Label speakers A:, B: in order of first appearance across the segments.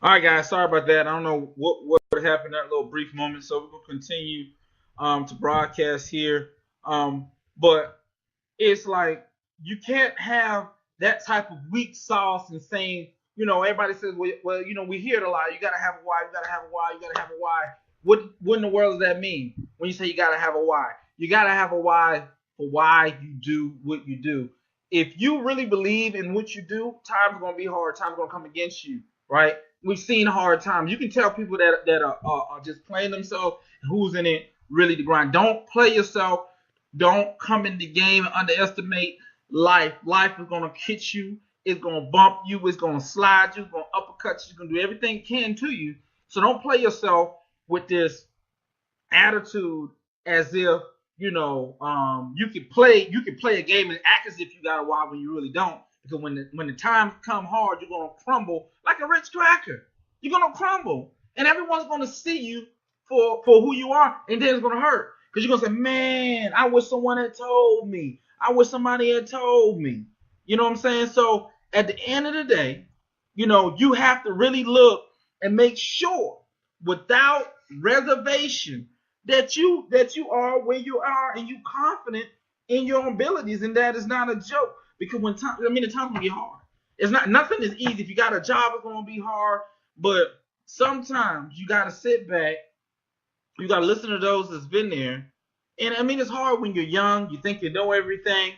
A: All right, guys. Sorry about that. I don't know what happened that little brief moment. So we're gonna continue to broadcast here. But it's like you can't have that type of weak sauce and saying, everybody says, we hear it a lot. You gotta have a why. You gotta have a why. You gotta have a why. What in the world does that mean when you say you gotta have a why? You gotta have a why for why you do what you do. If you really believe in what you do, time's gonna be hard. Time's gonna come against you, right? We've seen hard times. You can tell people that are just playing themselves who's in it really to grind. Don't play yourself. Don't come in the game and underestimate life. Life is gonna hit you. It's gonna bump you. It's gonna slide you. It's gonna uppercut you. It's gonna do everything it can to you. So don't play yourself with this attitude as if you can play a game and act as if you got a why when you really don't. Because when the times come hard, you're gonna crumble like a rich cracker. You're gonna crumble, and everyone's gonna see you for who you are, and then it's gonna hurt because you're gonna say, "Man, I wish someone had told me. I wish somebody had told me." You know what I'm saying? So at the end of the day, you have to really look and make sure, without reservation, that you are where you are and you confident in your abilities, and that is not a joke. Because the time's gonna be hard. It's not nothing is easy. If you got a job, it's gonna be hard. But sometimes you gotta sit back. You gotta listen to those that's been there. And it's hard when you're young. You think you know everything.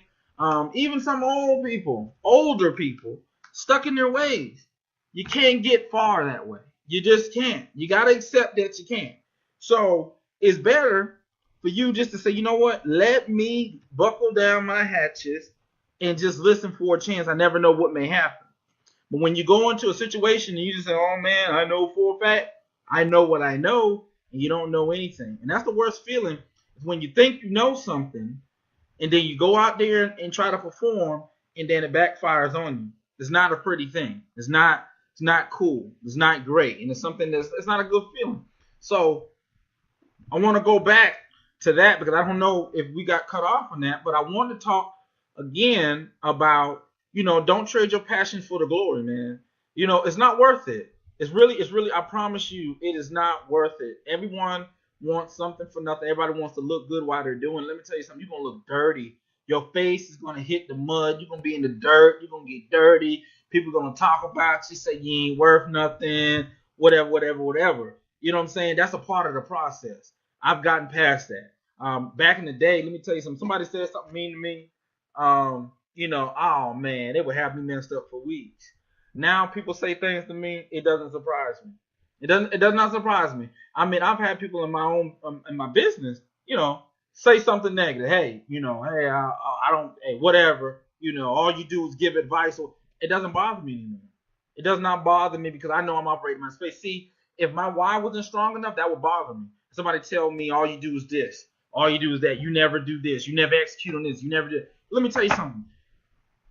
A: Even some older people, stuck in their ways. You can't get far that way. You just can't. You gotta accept that you can't. So it's better for you just to say, you know what? Let me buckle down my hatches and just listen for a chance. I never know what may happen. But when you go into a situation and you just say, oh man, I know for a fact, I know what I know, and you don't know anything. And that's the worst feeling, is when you think you know something and then you go out there and try to perform and then it backfires on you. It's not a pretty thing. It's not cool. It's not great. And it's something it's not a good feeling. So I want to go back to that because I don't know if we got cut off on that, but I want to talk again about, don't trade your passion for the glory, man. It's not worth it. It's really, I promise you, it is not worth it. Everyone wants something for nothing. Everybody wants to look good while they're doing it. Let me tell you something, you're going to look dirty. Your face is going to hit the mud. You're going to be in the dirt. You're going to get dirty. People are going to talk about you, say you ain't worth nothing, whatever, whatever, whatever. You know what I'm saying? That's a part of the process. I've gotten past that. Back in the day, let me tell you something. Somebody said something mean to me. Oh man, they would have me messed up for weeks. Now people say things to me, it doesn't surprise me. It does not surprise me. I've had people in my own in my business, say something negative. Hey, hey, I don't, hey, whatever. All you do is give advice. Or it doesn't bother me anymore. It does not bother me because I know I'm operating my space. See, if my why wasn't strong enough, that would bother me. Somebody tell me all you do is this, all you do is that. You never do this. You never execute on this. You never do. Let me tell you something.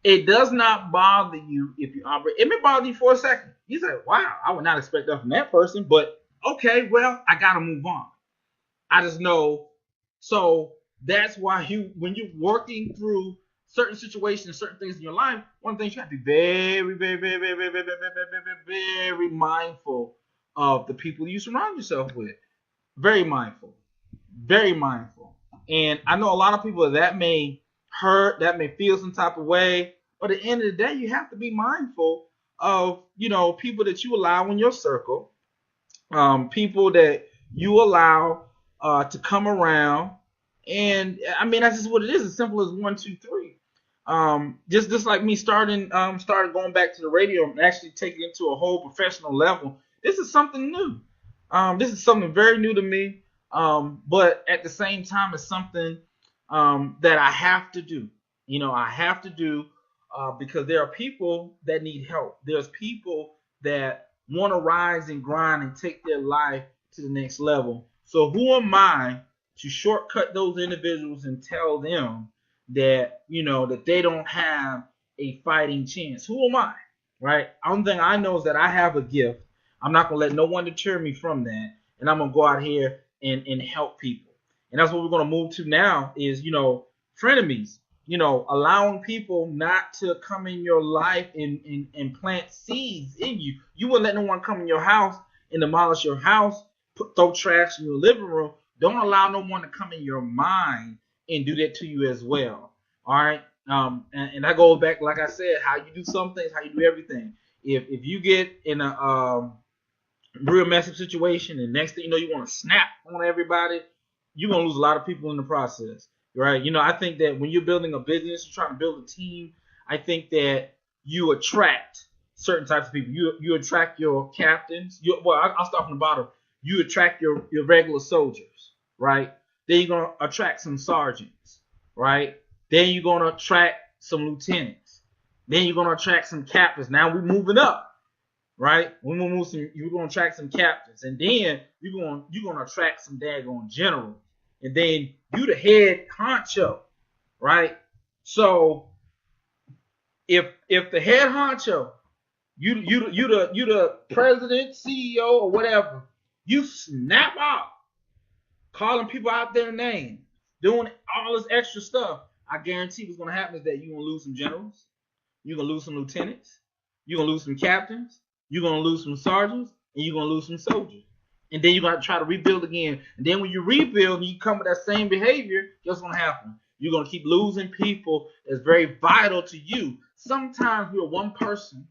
A: It does not bother you if you operate. It may bother you for a second. You say, "Wow, I would not expect that from that person." But okay, well, I gotta move on. I just know. So that's why when you're working through certain situations, certain things in your life, one of the things you have to be very, very, very, very, very, very, very, very, very, very mindful of the people you surround yourself with. Very mindful, very mindful. And I know a lot of people that may hurt, that may feel some type of way, but at the end of the day, you have to be mindful of people that you allow in your circle, people that you allow to come around. And that's just what it is. As simple as one, two, three. Just like me started going back to the radio and actually taking it to a whole professional level. This is something new. This is something very new to me. But at the same time, it's something that I have to do. I have to do because there are people that need help. There's people that want to rise and grind and take their life to the next level. So who am I to shortcut those individuals and tell them that they don't have a fighting chance? Who am I? Right? Only thing I know is that I have a gift. I'm not gonna let no one deter me from that, and I'm gonna go out here and help people. And that's what we're gonna move to now is frenemies. allowing people not to come in your life and plant seeds in you. You wouldn't let no one come in your house and demolish your house, throw trash in your living room. Don't allow no one to come in your mind and do that to you as well. All right. And that goes back, like I said, how you do some things, how you do everything. If you get in a real messy situation and next thing you know you want to snap on everybody, you're going to lose a lot of people in the process. Right. I think that when you're building a business, you're trying to build a team, I think that you attract certain types of people. You attract your captains. I'll start from the bottom. You attract your regular soldiers, right? Then you're going to attract some sergeants, right? Then you're going to attract some lieutenants. Then you're going to attract some captains. Now we're moving up, right? You're going to attract some captains. And then you're going to attract some daggone generals. And then you the head honcho, right? So if the head honcho, you the president, CEO, or whatever, you snap out, calling people out their name, doing all this extra stuff, I guarantee what's going to happen is that you're going to lose some generals, you're going to lose some lieutenants, you're going to lose some captains, you're going to lose some sergeants, and you're going to lose some soldiers. And then you're going to try to rebuild again. And then when you rebuild and you come with that same behavior, guess what's going to happen? You're going to keep losing people that's very vital to you. Sometimes we're one person,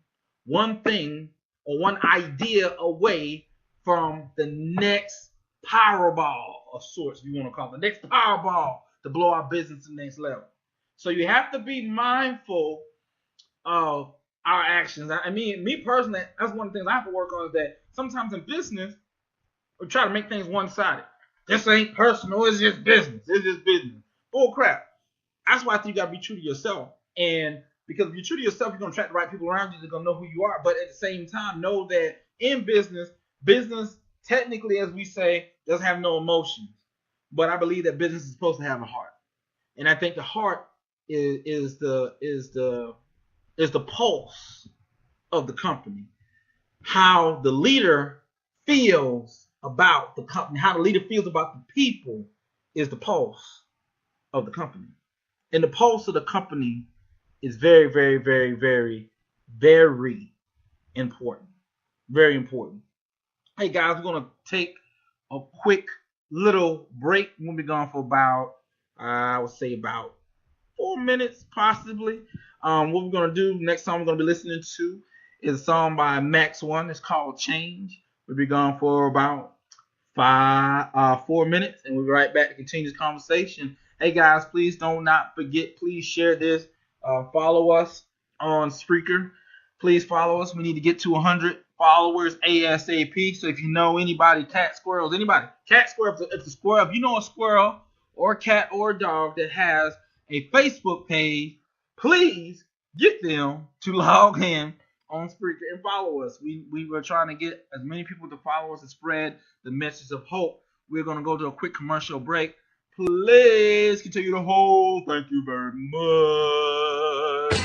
A: one thing, or one idea away from the next Powerball of sorts, if you want to call it. The next Powerball to blow our business to the next level. So you have to be mindful of our actions. I mean, me personally, that's one of the things I have to work on is that sometimes in business, we try to make things one-sided. This ain't personal. It's just business. It's just business. Bull crap. That's why I think you got to be true to yourself. And because if you're true to yourself, you're going to attract the right people around you. They're going to know who you are. But at the same time, know that in business technically, as we say, doesn't have no emotions. But I believe that business is supposed to have a heart. And I think the heart is the pulse of the company. How the leader feels about the company, how the leader feels about the people is the pulse of the company. And the pulse of the company is very, very, very, very, very important. Very important. Hey guys, we're going to take a quick little break. We'll be gone for about, I would say about 4 minutes possibly. What we're going to do, next song we're going to be listening to is a song by Max One. It's called Change. We'll be gone for about 4 minutes, and we'll be right back to continue this conversation. Hey guys, please don't not forget, please share this. Follow us on Spreaker. Please follow us. We need to get to 100 followers ASAP. So if you know anybody, cat, squirrels, anybody, cat, squirrel, it's a squirrel. If you know a squirrel or a cat or a dog that has a Facebook page, please get them to log in on Spreaker and follow us. We were trying to get as many people to follow us and spread the message of hope. We're going to go to a quick commercial break. Please continue to hold. Thank you very much.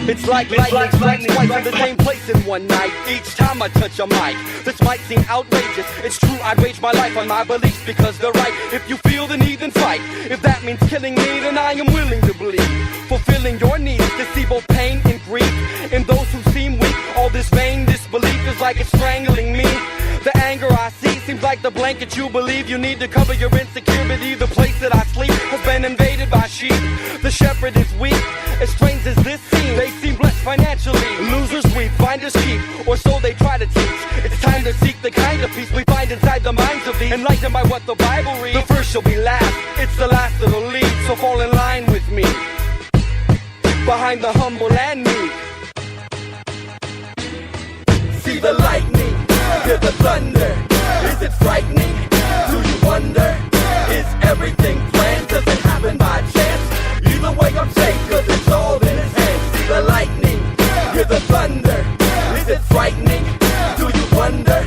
B: It's like lightning strikes twice in the same place in one night. Each time I touch a mic, this might seem outrageous. It's true, I'd wage my life on my beliefs because they're right. If you feel the need, then fight. If that means killing me, then I am willing to bleed. Fulfilling your needs to see both pain and grief in those who seem weak. All this vain disbelief is like it's strangling me. The anger I see seems like the blanket you believe you need to cover your insecurity. The place that I sleep has been invaded by sheep. The shepherd is weak, as strange as this seems. They seem blessed financially. Losers weep, finders keep, or so they try to teach. It's time to seek the kind of peace we find inside the minds of these. Enlightened by what the Bible reads. The first shall be last, it's the last that'll lead. So fall in line with me, behind the humble and meek. See the lightning, hear the thunder. Is it frightening? Do you wonder? Is everything planned? Does it happen by chance? Either way I'm safe, cause it's all in his hands. See the lightning, hear the thunder. Is it frightening? Do you wonder?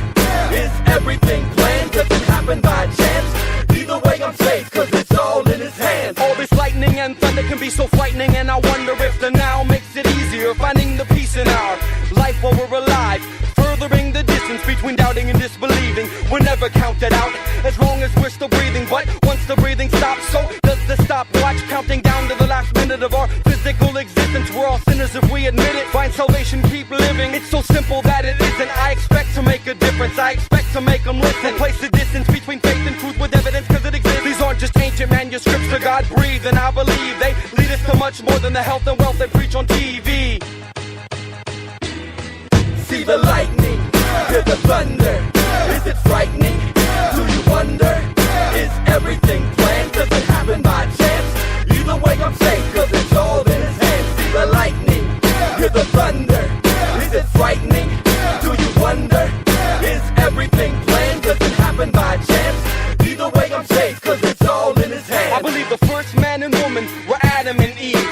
B: Is everything planned? Does it happen by chance? Either way I'm safe, cause it's all in his hands. All this lightning and thunder can be so frightening, and I wonder if the now makes it easier. Finding the peace in our life while we're alive, furthering the distance between doubting and disbelieving. We're never counted out as long as we're still breathing. But once the breathing stops, so does the stopwatch, counting down to the last minute of our physical existence. We're all sinners if we admit it. Find salvation, keep living. It's so simple that it isn't. I expect to make a difference. I expect to make them listen. Place the distance between faith and truth with evidence, cause it exists. These aren't just ancient manuscripts that God breathed, and I believe they lead us to much more than the health and wealth they preach on TV. See the lightning, hear the thunder. Is it frightening? Do you wonder? Is everything planned? Does it happen by chance? Either way I'm safe, cause it's all in his hands. See the lightning, hear the thunder. Is it frightening? Do you wonder? Is everything planned? Does it happen by chance? Either way I'm safe, cause it's all in his hands. I believe the first man and woman were Adam and Eve.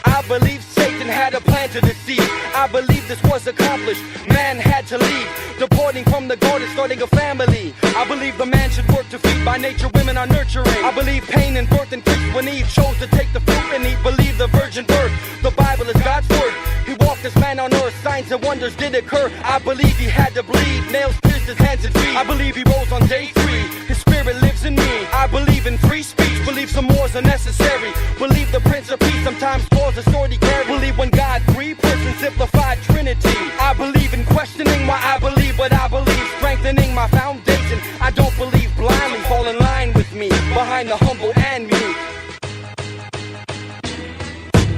B: I believe Satan had a plan to deceive. I believe this was accomplished. Man had to leave, departing from the garden, starting a family. I believe the man should work to feed. By nature, women are nurturing. I believe pain and birth increased when Eve chose to take the fruit and eat. Believe the virgin birth. The Bible is God's word. He walked as man on earth. Signs and wonders did occur. I believe he had to bleed. Nails pierced his hands and feet. I believe he rose on day 3. His spirit lives in me. I believe in free speech. Believe some wars are necessary. Believe the Prince of Peace sometimes draws a sword he carries. Believe when God three persons simplified Trinity. I believe in questioning why I believe what I believe, strengthening my foundation. I don't believe blindly. Fall in line with me behind the humble and meek.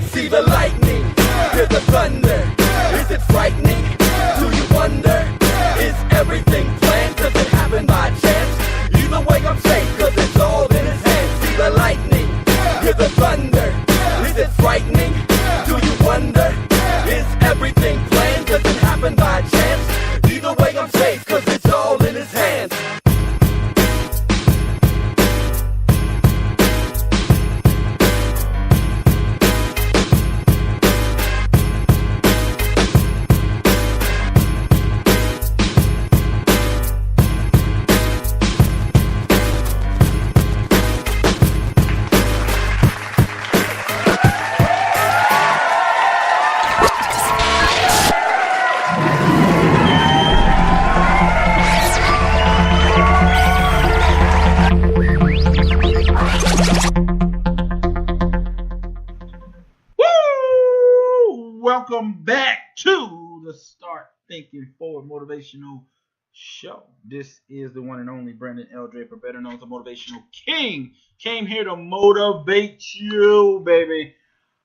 B: See the lightning, hear the thunder. Is it frightening? Do you wonder? Is everything planned? Does it happen by chance? Either way I'm safe, cause it's all in his hands. See the lightning, hear the thunder. Is it frightening? Do you wonder? Is everything planned? Does it happen by chance? Either way I'm safe, cause it's all in his hands.
A: Welcome back to the Start Thinking Forward Motivational Show. This is the one and only Brandon L. Draper, better known as the Motivational King. Came here to motivate you, baby.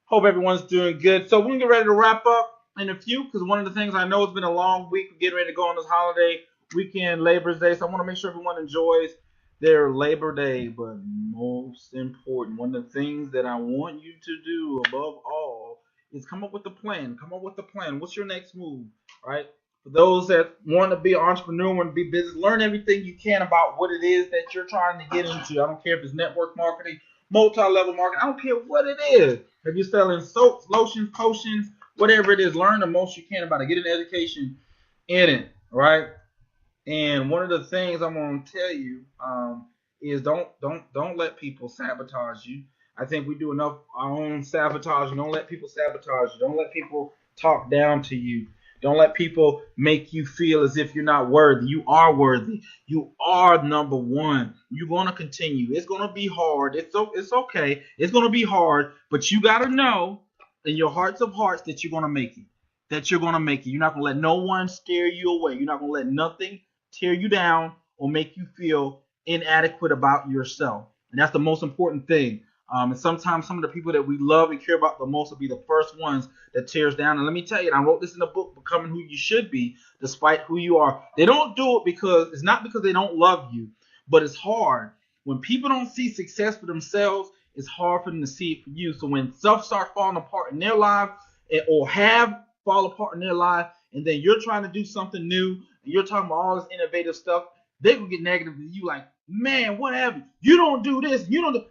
A: Hope everyone's doing good. So we're going to get ready to wrap up in a few, because one of the things I know, it's been a long week. We're getting ready to go on this holiday weekend, Labor's Day. So I want to make sure everyone enjoys their Labor Day. But most important, one of the things that I want you to do above all is come up with a plan. Come up with a plan. What's your next move, right? For those that want to be an entrepreneur and be business, learn everything you can about what it is that you're trying to get into. I don't care if it's network marketing, multi-level marketing. I don't care what it is. If you're selling soaps, lotions, potions, whatever it is, learn the most you can about it. Get an education in it, right? And one of the things I'm going to tell you is don't let people sabotage you. I think we do enough our own sabotaging. Don't let people sabotage you. Don't let people talk down to you. Don't let people make you feel as if you're not worthy. You are worthy. You are number one. You're going to continue. It's going to be hard. It's okay. It's going to be hard, but you got to know in your hearts of hearts that you're going to make it. That you're going to make it. You're not going to let no one scare you away. You're not going to let nothing tear you down or make you feel inadequate about yourself. And that's the most important thing. And sometimes some of the people that we love and care about the most will be the first ones that tears down. And let me tell you, and I wrote this in the book, Becoming Who You Should Be, despite who you are. They don't do it because, it's not because they don't love you, but it's hard. When people don't see success for themselves, it's hard for them to see it for you. So when stuff starts falling apart in their life, or have fall apart in their life, and then you're trying to do something new, and you're talking about all this innovative stuff, they will get negative to you like, man, what have you? You don't do this. You don't do.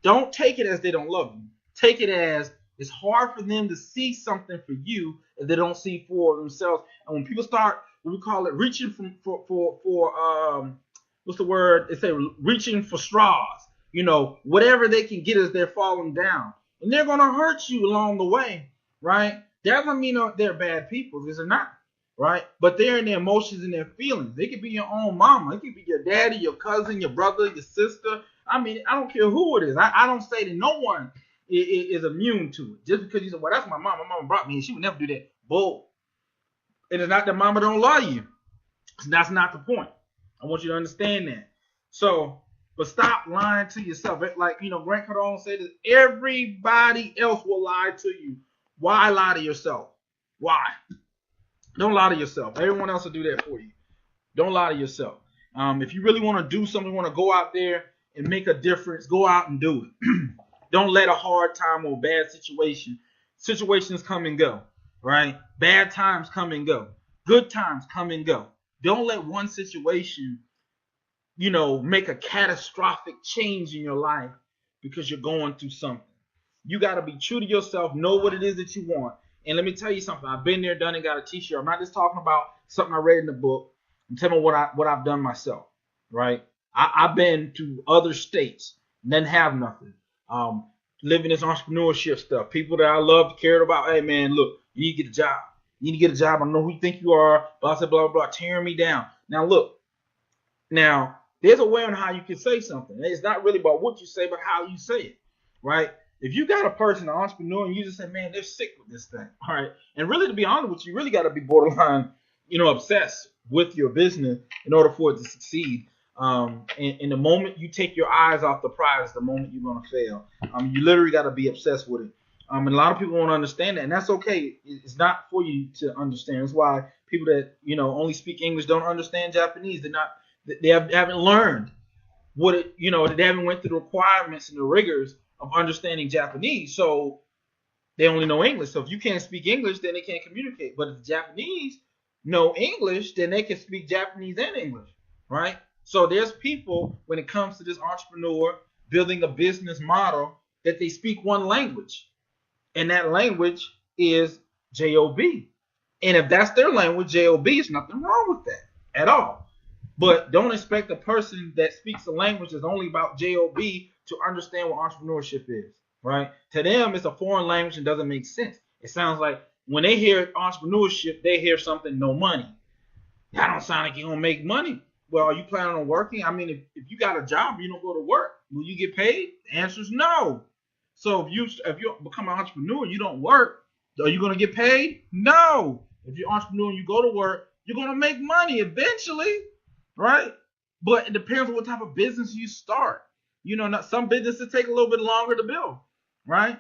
A: Don't take it as they don't love you. Take it as it's hard for them to see something for you if they don't see for themselves. And when people start, what we call it, reaching for what's the word? They say reaching for straws. You know, whatever they can get as they're falling down, and they're gonna hurt you along the way, right? That doesn't mean they're bad people, because they're not. right? But they're in their emotions and their feelings. They could be your own mama. It could be your daddy, your cousin, your brother, your sister. I mean, I don't care who it is. I don't say that no one is immune to it. Just because you say, well, that's my mom. My mama brought me and she would never do that. Bull. It is not that mama don't love you. That's not the point. I want you to understand that. So, but stop lying to yourself. Like, Grant Cardone said, that everybody else will lie to you. Why lie to yourself? Why? Don't lie to yourself. Everyone else will do that for you. Don't lie to yourself. If you really want to do something, want to go out there and make a difference, go out and do it. Don't let a hard time or bad situations come and go, right? Bad times come and go. Good times come and go. Don't let one situation, make a catastrophic change in your life because you're going through something. You got to be true to yourself, know what it is that you want. And let me tell you something. I've been there, done it, got a t-shirt. I'm not just talking about something I read in the book. I'm telling you what I've done myself, right? I've been to other states, didn't have nothing. Living this entrepreneurship stuff. People that I love, cared about. Hey, man, look, you need to get a job. You need to get a job. I know who you think you are. Blah, blah, blah, blah, tearing me down. Now, look. Now, there's a way on how you can say something. It's not really about what you say, but how you say it, right? If you got a person, an entrepreneur, and you just say, man, they're sick with this thing, all right? And really, to be honest with you, you really got to be borderline, obsessed with your business in order for it to succeed. And the moment you take your eyes off the prize, the moment you're going to fail. You literally got to be obsessed with it. And a lot of people won't understand that, and that's okay. It's not for you to understand. That's why people that, only speak English don't understand Japanese. They haven't learned they haven't went through the requirements and the rigors of understanding Japanese, so they only know English. So if you can't speak English, then they can't communicate. But if the Japanese know English, then they can speak Japanese and English, right? So there's people, when it comes to this entrepreneur building a business model, that they speak one language, and that language is JOB. And if that's their language, JOB, there's nothing wrong with that at all. But don't expect a person that speaks a language that's only about JOB to understand what entrepreneurship is, right? To them, it's a foreign language and doesn't make sense. It sounds like when they hear entrepreneurship, they hear something, no money. That don't sound like you're going to make money. Well, are you planning on working? I mean, if you got a job, you don't go to work. Will you get paid? The answer is no. So if you become an entrepreneur, you don't work. Are you going to get paid? No. If you're an entrepreneur and you go to work, you're going to make money eventually, right? But it depends on what type of business you start. Some businesses take a little bit longer to build, right?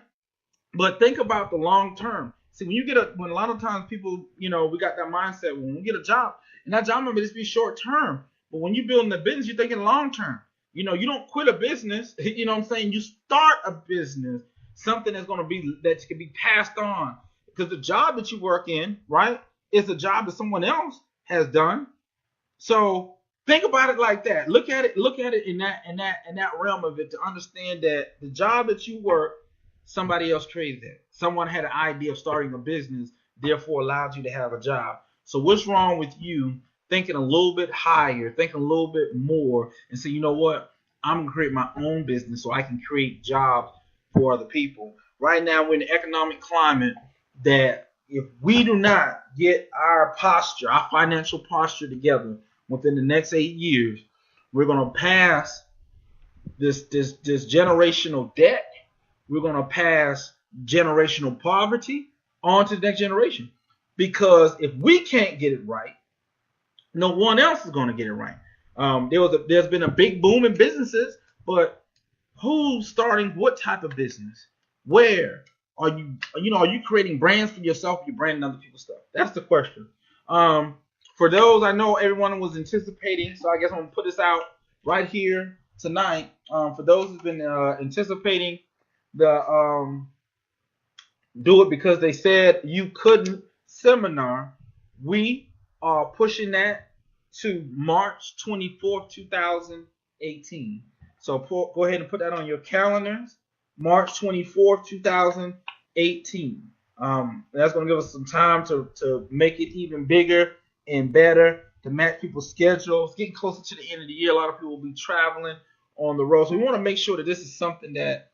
A: But think about the long term. See, when a lot of times people, we got that mindset when we get a job, and that job may just be short term. But when you're building a business, you're thinking long term. You don't quit a business. You know what I'm saying? You start a business, something that can be passed on. Because the job that you work in, right, is a job that someone else has done. So think about it like that. Look at it in that realm of it, to understand that the job that you work, somebody else created it. Someone had an idea of starting a business, therefore allowed you to have a job. So what's wrong with you thinking a little bit higher, thinking a little bit more, and say, you know what? I'm going to create my own business so I can create jobs for other people. Right now, we're in an economic climate that if we do not get our financial posture together within the next 8 years, we're going to pass this generational debt. We're going to pass generational poverty on to the next generation. Because if we can't get it right, no one else is going to get it right. There's been a big boom in businesses, but who's starting what type of business? Where are you? Are you creating brands for yourself? Or are you branding other people's stuff? That's the question. For those, I know everyone was anticipating, so I guess I'm gonna put this out right here tonight. For those who've been anticipating the do it because they said you couldn't seminar, we are pushing that to March 24th, 2018. So go ahead and put that on your calendars. March 24th, 2018. That's going to give us some time to make it even bigger and better, to match people's schedules. Getting closer to the end of the year, a lot of people will be traveling on the road. So we want to make sure that this is something that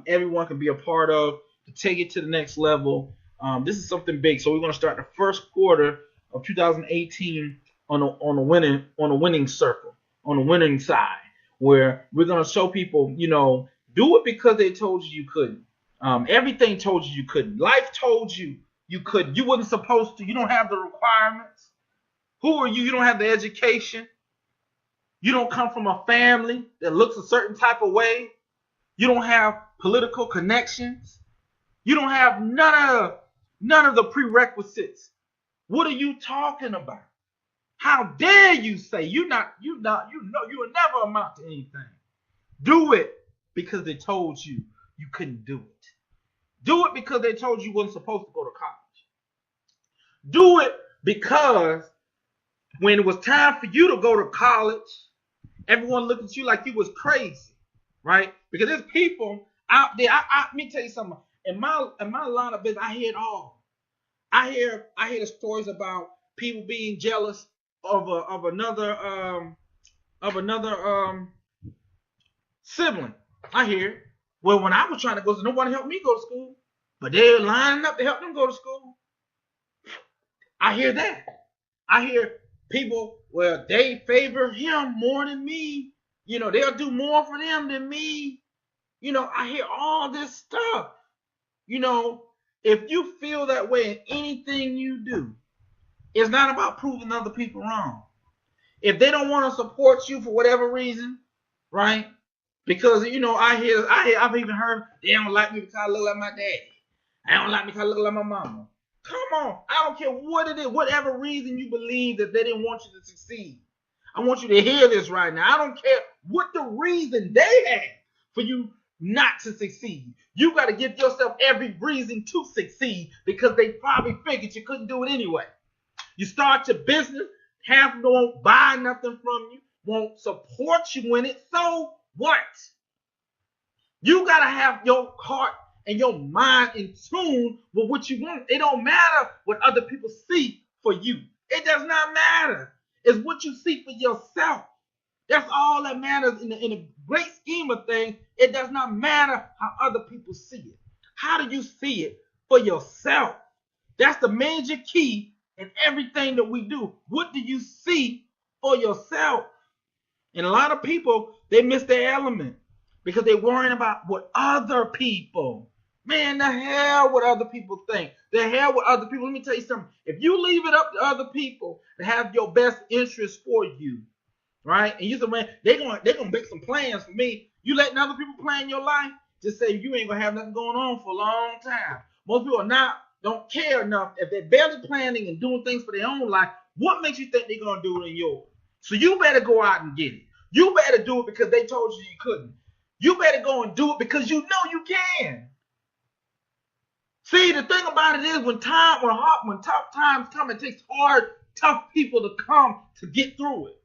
A: everyone can be a part of to take it to the next level. This is something big. So we're going to start the first quarter of 2018 on a winning circle, on the winning side, where we're gonna show people, do it because they told you you couldn't. Everything told you couldn't. Life told you couldn't. You wasn't supposed to. You don't have the requirements. Who are you? You don't have the education. You don't come from a family that looks a certain type of way. You don't have political connections. You don't have none of the prerequisites. What are you talking about? How dare you say you will never amount to anything. Do it because they told you couldn't do it. Do it because they told you wasn't supposed to go to college. Do it because when it was time for you to go to college, everyone looked at you like you was crazy, right? Because there's people out there. Let me tell you something. In my line of business, I hear it all. I hear the stories about people being jealous of another sibling. I hear it. Well, when I was trying to go, nobody helped me go to school, but they're lining up to help them go to school. I hear that. I hear people, well, they favor him more than me. They'll do more for them than me. I hear all this stuff. If you feel that way in anything you do, it's not about proving other people wrong. If they don't want to support you for whatever reason, right? Because I've even heard they don't like me because I look like my daddy. I don't like me because I look like my mama. Come on, I don't care what it is, whatever reason you believe that they didn't want you to succeed. I want you to hear this right now. I don't care what the reason they had for you not to succeed. You got to give yourself every reason to succeed because they probably figured you couldn't do it anyway. You start your business, half of them won't buy nothing from you, won't support you in it. So what? You got to have your heart and your mind in tune with what you want. It don't matter what other people see for you. It does not matter. It's what you see for yourself. That's all that matters in the great scheme of things. It does not matter how other people see it. How do you see it for yourself? That's the major key in everything that we do. What do you see for yourself? And a lot of people, they miss their element because they're worrying about what other people. Man, the hell what other people think. The hell what other people. Let me tell you something. If you leave it up to other people to have your best interest for you, right? And you say, man, they're gonna make some plans for me. You letting other people plan your life, just say you ain't gonna have nothing going on for a long time. Most people don't care enough. If they're barely planning and doing things for their own life, what makes you think they're gonna do it in yours? So you better go out and get it. You better do it because they told you couldn't. You better go and do it because you know you can. See, the thing about it is when tough times come, it takes hard, tough people to come to get through it.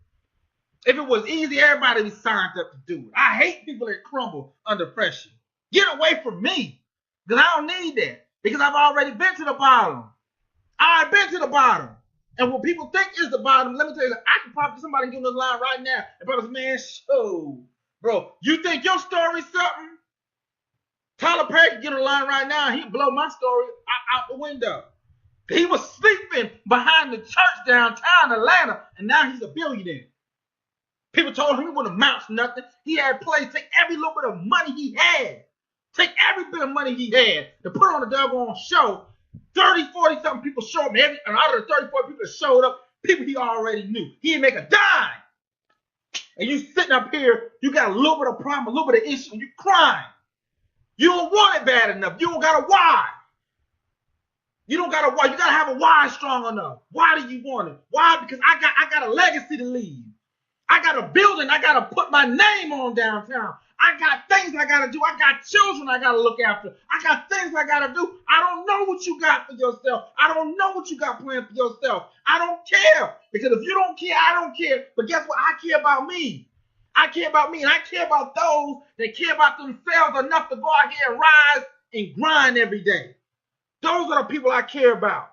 A: If it was easy, everybody would be signed up to do it. I hate people that crumble under pressure. Get away from me, because I don't need that, because I've already been to the bottom. I've been to the bottom. And what people think is the bottom, let me tell you, I can pop to somebody and give them a line right now. And brother, man, bro, you think your story's something? Tyler Perry can get a line right now and he'd blow my story out the window. He was sleeping behind the church downtown Atlanta, and now he's a billionaire. People told him he wouldn't amount to nothing. He had plays, take every little bit of money he had. Take every bit of money he had to put on a doggone show. 30, 40 something people showed up. And out of the 30, 40 people that showed up, people he already knew. He didn't make a dime. And you sitting up here, you got a little bit of problem, a little bit of issue, and you crying. You don't want it bad enough. You don't got a why. You don't got a why. You got to have a why strong enough. Why do you want it? Why? Because I got a legacy to leave. I got a building I got to put my name on downtown. I got things I got to do. I got children I got to look after. I got things I got to do. I don't know what you got for yourself. I don't know what you got planned for yourself. I don't care. Because if you don't care, I don't care. But guess what? I care about me. I care about me, and I care about those that care about themselves enough to go out here and rise and grind every day. Those are the people I care about.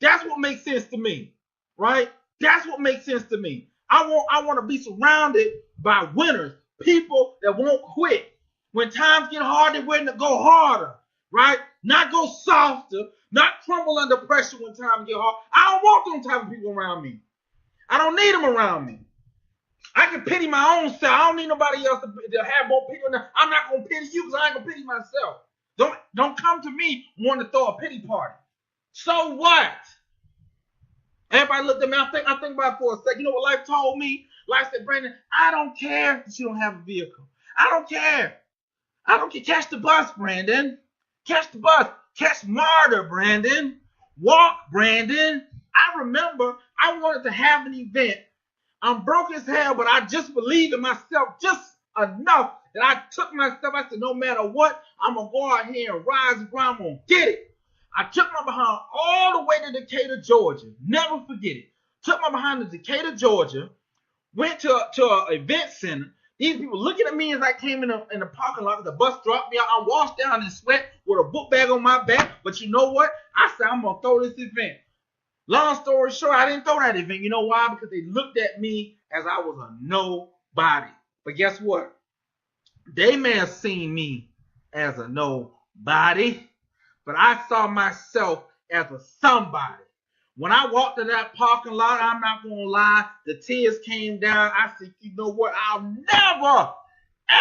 A: That's what makes sense to me, right? That's what makes sense to me. I want to be surrounded by winners, people that won't quit. When times get hard, they're willing to go harder, right? Not go softer, Not crumble under pressure when time get hard. I don't want them type of people around me. I don't need them around me. I can pity my own self. I don't need nobody else to have more pity on them. I'm not gonna pity you because I ain't gonna pity myself. Don't come to me wanting to throw a pity party. So what? Everybody looked at me. I think about it for a second. You know what life told me? Life said, Brandon, I don't care that you don't have a vehicle. I don't care. I don't care. Catch the bus, Brandon. Catch the bus. Catch MARTA, Brandon. Walk, Brandon. I remember I wanted to have an event. I'm broke as hell, but I just believed in myself just enough that I took myself. I said, no matter what, I'm going to go out here and rise and grind. I'm going to get it. I took my behind all the way to Decatur, Georgia. Never forget it. Took my behind to Decatur, Georgia. Went to an event center. These people looking at me as I came in the parking lot. The bus dropped me out. I washed down in sweat with a book bag on my back. But you know what? I said, I'm going to throw this event. Long story short, I didn't throw that event. You know why? Because they looked at me as I was a nobody. But guess what? They may have seen me as a nobody, but I saw myself as a somebody. When I walked to that parking lot, I'm not going to lie, the tears came down. I said, you know what? I'll never,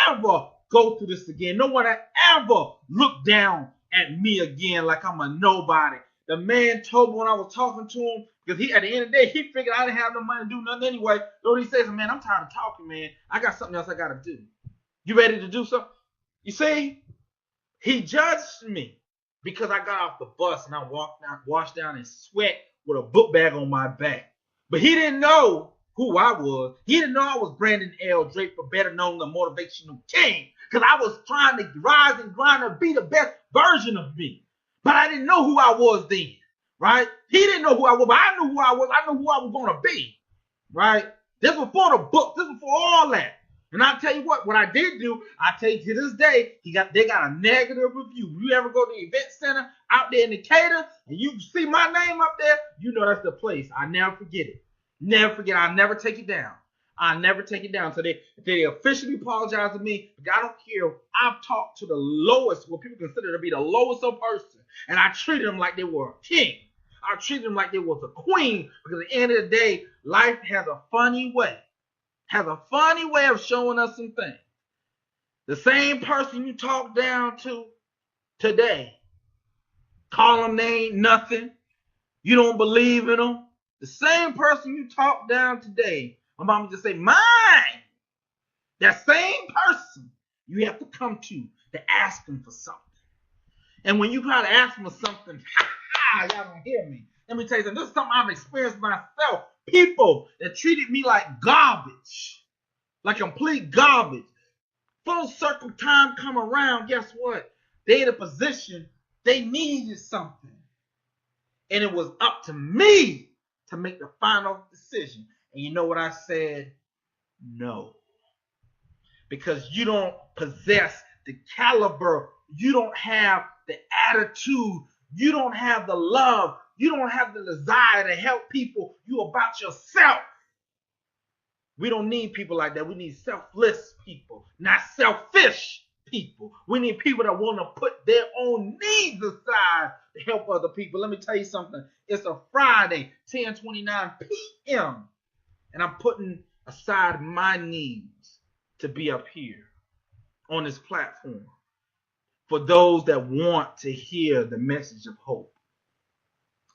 A: ever go through this again. No one ever look down at me again like I'm a nobody. The man told me when I was talking to him, because at the end of the day, he figured I didn't have no money to do nothing anyway. So he says, man, I'm tired of talking, man. I got something else I got to do. You ready to do something? You see, he judged me because I got off the bus and I washed down in sweat with a book bag on my back. But he didn't know who I was. He didn't know I was Brandon L. Draper, better known the Motivational King, because I was trying to rise and grind to be the best version of me. But I didn't know who I was then, right? He didn't know who I was, but I knew who I was. I knew who I was going to be, right? This was before the book. This was before all that. And I'll tell you what I did do, I tell you to this day, they got a negative review. You ever go to the event center out there in Decatur and you see my name up there, you know that's the place. I never forget it. Never forget. I'll never take it down. I'll never take it down. So they officially apologize to me. But I don't care. I've talked to the lowest, what people consider to be the lowest of person, and I treated them like they were a king. I treated them like they was a queen, because at the end of the day, life has a funny way of showing us some things. The same person you talk down to today, call them they ain't nothing, you don't believe in them. The same person you talk down today, my mama just say, mine. That same person you have to come to ask them for something. And when you try to ask them for something, y'all don't hear me. Let me tell you something. This is something I've experienced myself. People that treated me like garbage, like complete garbage. Full circle time come around, guess what? They in a position, they needed something. And it was up to me to make the final decision. And you know what I said? No. Because you don't possess the caliber, you don't have the attitude, you don't have the love, you don't have the desire to help people. You about yourself. We don't need people like that. We need selfless people, not selfish people. We need people that want to put their own needs aside to help other people. Let me tell you something. It's a Friday, 10:29 p.m., and I'm putting aside my needs to be up here on this platform for those that want to hear the message of hope.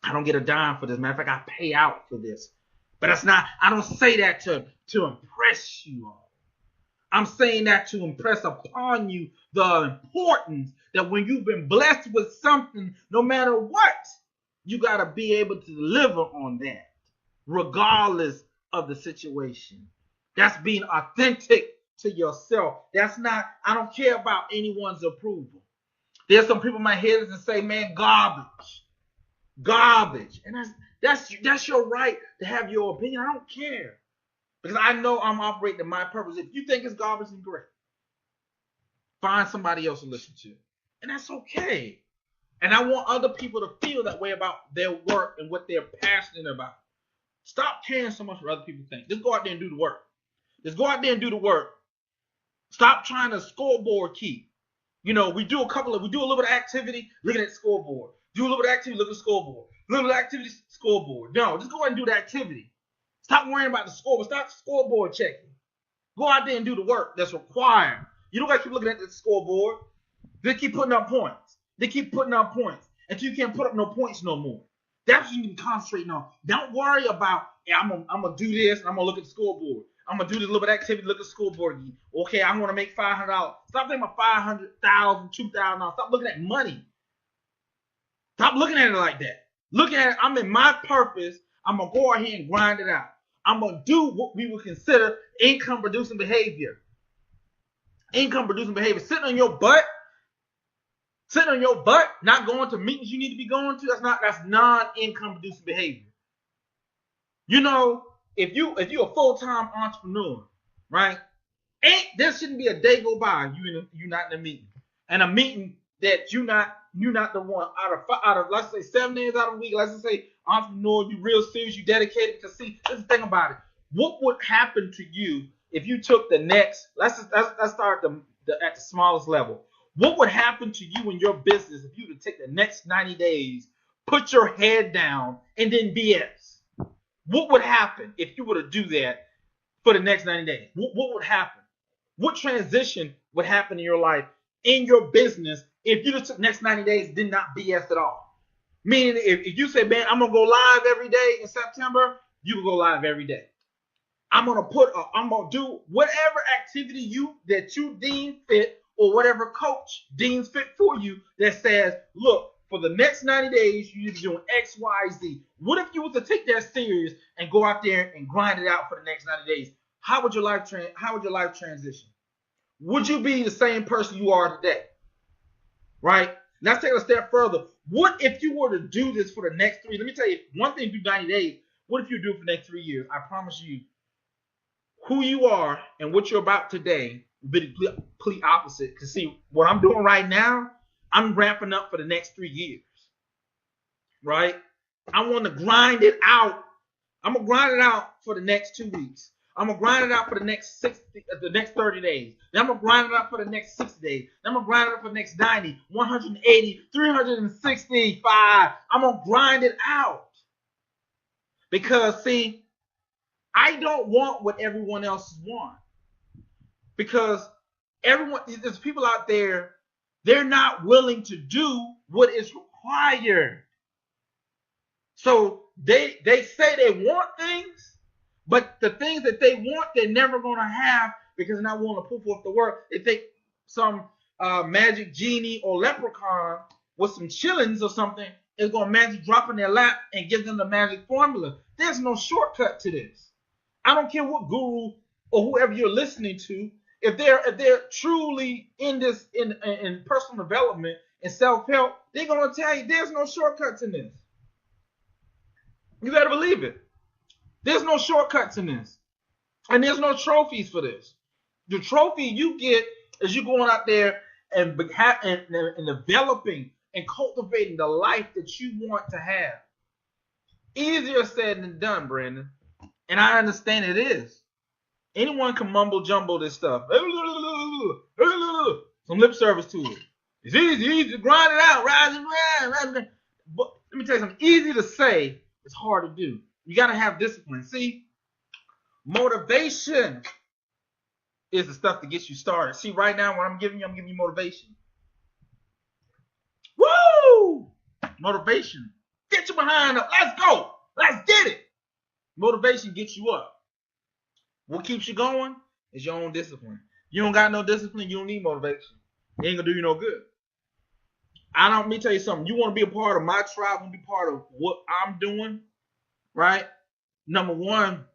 A: I don't get a dime for this. Matter of fact, I pay out for this. But that's not, I don't say that to impress you all. I'm saying that to impress upon you the importance that when you've been blessed with something, no matter what, you got to be able to deliver on that, regardless of the situation. That's being authentic to yourself. That's not, I don't care about anyone's approval. There's some people in my head that say, man, garbage. And that's your right to have your opinion. I don't care. Because I know I'm operating in my purpose. If you think it's garbage, then great. Find somebody else to listen to. And that's okay. And I want other people to feel that way about their work and what they're passionate about. Stop caring so much what other people think. Just go out there and do the work. Stop trying to scoreboard keep. You know, we do a little bit of activity, looking at scoreboard. Do a little bit of activity, look at the scoreboard. A little bit of activity, scoreboard. No, just go ahead and do the activity. Stop worrying about the scoreboard. Stop scoreboard checking. Go out there and do the work that's required. You don't got to keep looking at the scoreboard. They keep putting up points. They keep putting up points until you can't put up no points no more. That's what you need to concentrate on. Don't worry about, yeah, I'm gonna do this and I'm gonna look at the scoreboard. I'm gonna do this little bit of activity, look at the scoreboard again. Okay, I'm gonna make $500. Stop thinking about $500,000, $2,000. Stop looking at money. Stop looking at it like that. Looking at it, I'm in my purpose. I'm gonna go ahead and grind it out. I'm gonna do what we would consider income producing behavior. Income producing behavior. Sitting on your butt, not going to meetings you need to be going to. That's non-income producing behavior. You know, if you're a full-time entrepreneur, right? There shouldn't be a day go by you're not in a meeting, and a meeting that you're not the one out of let's say 7 days out of the week. Let's just say entrepreneur, you real serious, you dedicated. Because see, this is the thing about it. What would happen to you if you took the next? Let's start at the smallest level. What would happen to you in your business if you were to take the next 90 days, put your head down, and then BS? What would happen if you were to do that for the next 90 days? What would happen? What transition would happen in your life, in your business, if you just took the next 90 days and did not BS at all? Meaning, if you say, man, I'm going to go live every day in September, you can go live every day. I'm going to do whatever activity that you deem fit, or whatever coach deems fit for you, that says, look, for the next 90 days, you need to be doing X, Y, Z. What if you were to take that serious and go out there and grind it out for the next 90 days? How would your life transition? Would you be the same person you are today? Right? Let's take it a step further. What if you were to do this for the next 3? Let me tell you, one thing to do 90 days. What if you do it for the next 3 years? I promise you, who you are and what you're about today will be the complete opposite. Because see, what I'm doing right now, I'm ramping up for the next 3 years. Right? I want to grind it out. I'm going to grind it out for the next 2 weeks. I'm going to grind it out for the next 30 days. Then I'm going to grind it out for the next 60 days. Then I'm going to grind it out for the next 90, 180, 365. I'm going to grind it out. Because, see, I don't want what everyone else wants. Because there's people out there, they're not willing to do what is required. So they say they want things, but the things that they want, they're never going to have because they're not willing to put forth the work. They think some magic genie or leprechaun with some shillings or something is going to magic drop in their lap and give them the magic formula. There's no shortcut to this. I don't care what guru or whoever you're listening to, if they're truly in this in personal development and self-help, they're going to tell you there's no shortcuts in this. You better believe it. There's no shortcuts in this. And there's no trophies for this. The trophy you get is you going out there and developing and cultivating the life that you want to have. Easier said than done, Brandon. And I understand it is. Anyone can mumble jumble this stuff. Some lip service to it. It's easy to grind it out. Rise and. But let me tell you something. Easy to say, it's hard to do. You got to have discipline. See, motivation is the stuff that gets you started. See, right now, what I'm giving you motivation. Woo! Motivation. Get your behind up. Let's go. Let's get it. Motivation gets you up. What keeps you going is your own discipline. You don't got no discipline, you don't need motivation. It ain't gonna do you no good. Let me tell you something. You want to be a part of my tribe, want to be part of what I'm doing, right? Number one,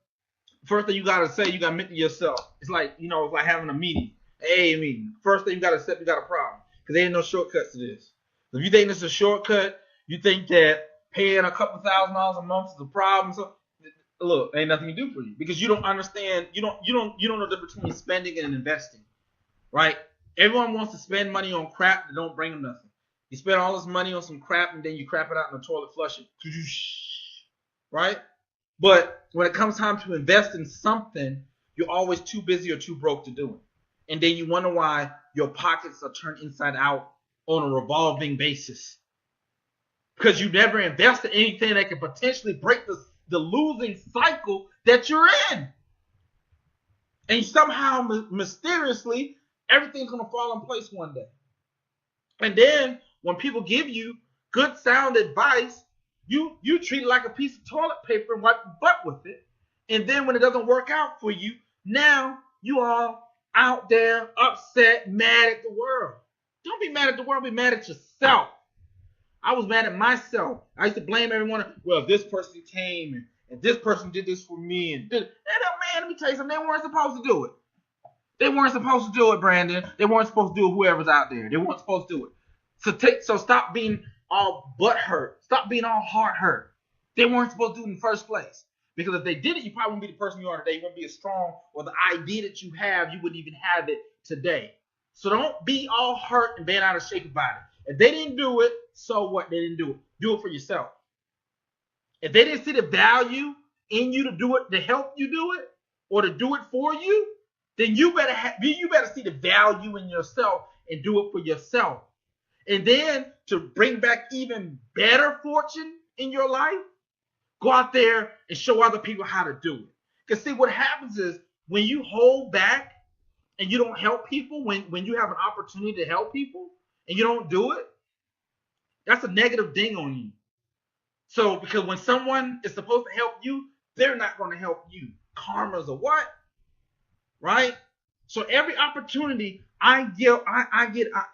A: first thing you gotta say, you gotta admit to yourself. It's like having a meeting, AA meeting. First thing you gotta accept, you got a problem. Because there ain't no shortcuts to this. If you think this is a shortcut, you think that paying a couple $1,000s a month is a problem. So look, ain't nothing to do for you because you don't understand. You don't know the difference between spending and investing, right? Everyone wants to spend money on crap that don't bring them nothing. You spend all this money on some crap and then you crap it out in the toilet, flush it, right? But when it comes time to invest in something, you're always too busy or too broke to do it, and then you wonder why your pockets are turned inside out on a revolving basis. because you never invest in anything that can potentially break the losing cycle that you're in. And somehow, mysteriously, everything's going to fall in place one day. And then when people give you good sound advice, you treat it like a piece of toilet paper and wipe your butt with it. And then when it doesn't work out for you, now you are out there upset, mad at the world. Don't be mad at the world, be mad at yourself. I was mad at myself. I used to blame everyone. Well, this person came and this person did this for me. And man, let me tell you something. They weren't supposed to do it. They weren't supposed to do it, Brandon. They weren't supposed to do it, whoever's out there. They weren't supposed to do it. So stop being all butt hurt. Stop being all heart hurt. They weren't supposed to do it in the first place. Because if they did it, you probably wouldn't be the person you are today. You wouldn't be as strong, or the idea that you have, you wouldn't even have it today. So don't be all hurt and bent out of shape about it. If they didn't do it, so what? They didn't do it. Do it for yourself. If they didn't see the value in you to do it, to help you do it, or to do it for you, then you better see the value in yourself and do it for yourself. And then to bring back even better fortune in your life, go out there and show other people how to do it. Because see, what happens is when you hold back and you don't help people, when you have an opportunity to help people and you don't do it, that's a negative ding on you. So because when someone is supposed to help you, they're not going to help you. Karma's a what? Right? So every opportunity I get,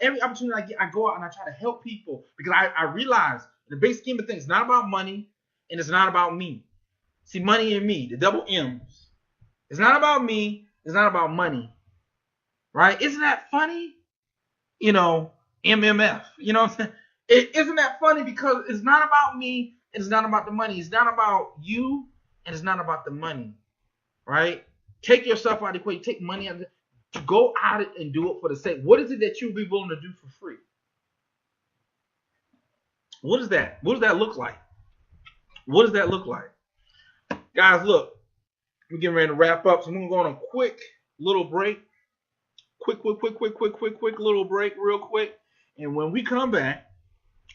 A: every opportunity I get, I go out and I try to help people because I realize in the big scheme of things, it's not about money and it's not about me. See, money and me, the double M's. It's not about me. It's not about money. Right? Isn't that funny? You know, MMF. You know what I'm saying? Isn't that funny? Because it's not about me and it's not about the money. It's not about you and it's not about the money. Right? Take yourself out of the equation. Take money out of it. To go out and do it for the sake. What is it that you'll be willing to do for free? What is that? What does that look like? What does that look like? Guys, look. We're getting ready to wrap up. So I'm going to go on a quick little break. Quick little break real quick. And when we come back,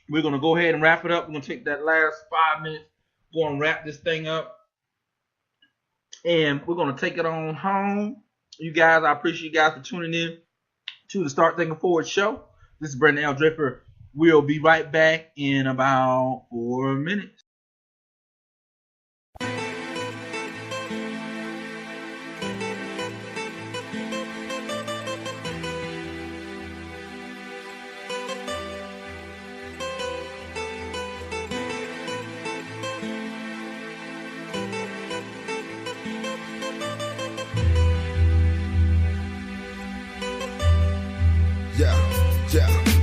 A: we're going to go ahead and wrap it up. We're going to take that last 5 minutes, go and wrap this thing up. And we're going to take it on home. You guys, I appreciate you guys for tuning in to the Start Thinking Forward show. This is Brandon L. Draper. We'll be right back in about 4 minutes.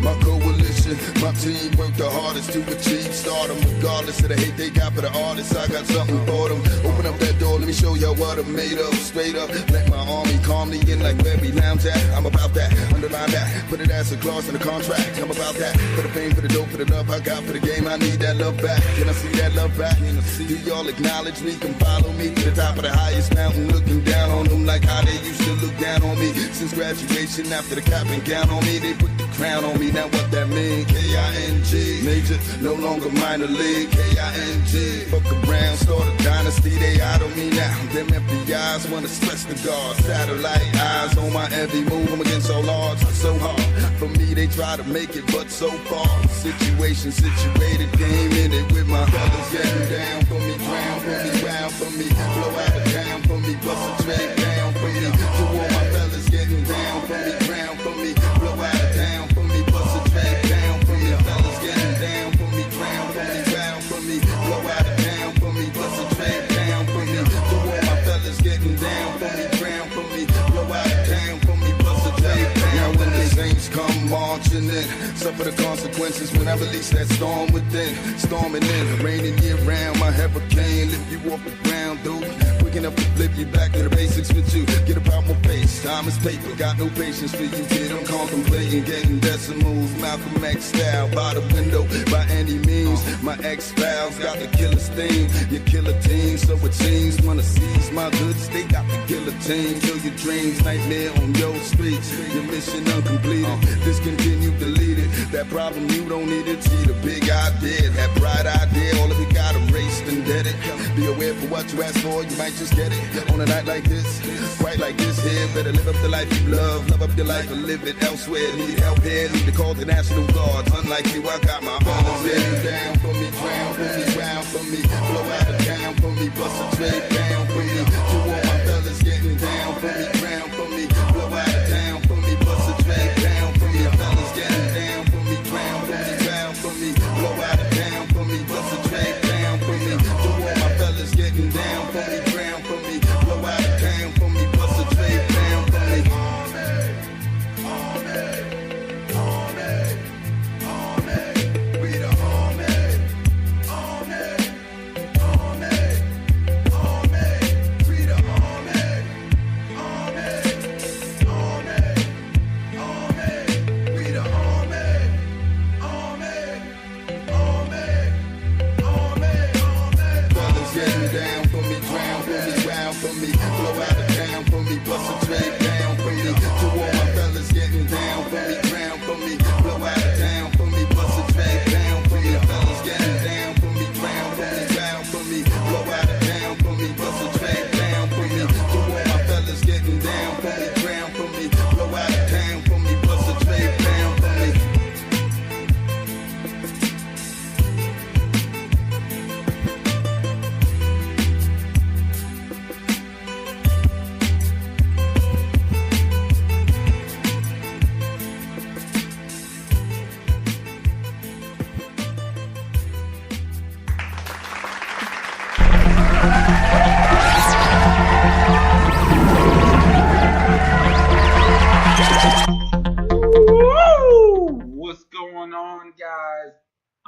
C: My coalition, my team worked the hardest to achieve stardom. Regardless of the hate they got for the artists, I got something for them. Open up that door, let me show y'all what I'm made of. Straight up, let my army calmly in like where we lounge at. I'm about that, underline that, put it as a clause in the contract. I'm about that, for the pain, for the dope, for the love I got for the game. I need that love back. Can I see that love back? Do y'all acknowledge me? Come follow me to the top of the highest mountain, looking down on them like how they used to look down on me. Since graduation, after the cap and gown on me, they put the crown on me. Now what that mean? K-I-N-G, major, no longer minor league. K-I-N-G, fuck around, start a dynasty. They out on me now. Them empty eyes wanna stress the guard. Satellite eyes on my every move. I'm against all odds, so hard. For me, they try to make it, but so far. Situation situated, game in it with my fellas getting down for me, drown for me, round for me, blow out of town for me, bust a trade down for me. To all my fellas getting down for me, drown for me, blow out of town for me, bust a trade down for me. Fellas getting down for me, drown for me, round for me, blow out of town for me, bust a trade down for me. To all my fellas getting down for me, drown for me, blow out of town for me, bust a trade down. Now when the saints come marching in, suffer the consequences when I release that storm within. Storming in, raining year round, my hurricane lift you off the ground, dude. Quick enough to flip you back to the basics with you. Get about my face, time is paper, got no patience for you, kid. I'm contemplating getting decimals, Malcolm X style, by the window, by any means. My ex-pals got the killer's theme, your killer team, so it seems. Wanna seize my goods, they got the guillotine. Kill your dreams, nightmare on your streets. Your mission uncompleted, discontinued, deleted. That problem you don't need to see the big idea. That bright idea, all of it got erased and dead it. Be aware for what you ask for, you might just get it. On a night like this, quite like this here, better live up the life you love up your life and live it elsewhere. Need help here, need to call the National Guards. Unlike you, I got my fellas getting down for me, drown for me, round for me, blow out of town for me, bust a trade down for me. To all my fellas getting down for me, drown for me, blow out of town for me, bust a trade down for me. Fellas getting down for me, drown for me, round for me, blow out of town for me, bust a trade down for me. To all my fellas getting down for me, drown for me, blow out of town for me, bust a trade down for me.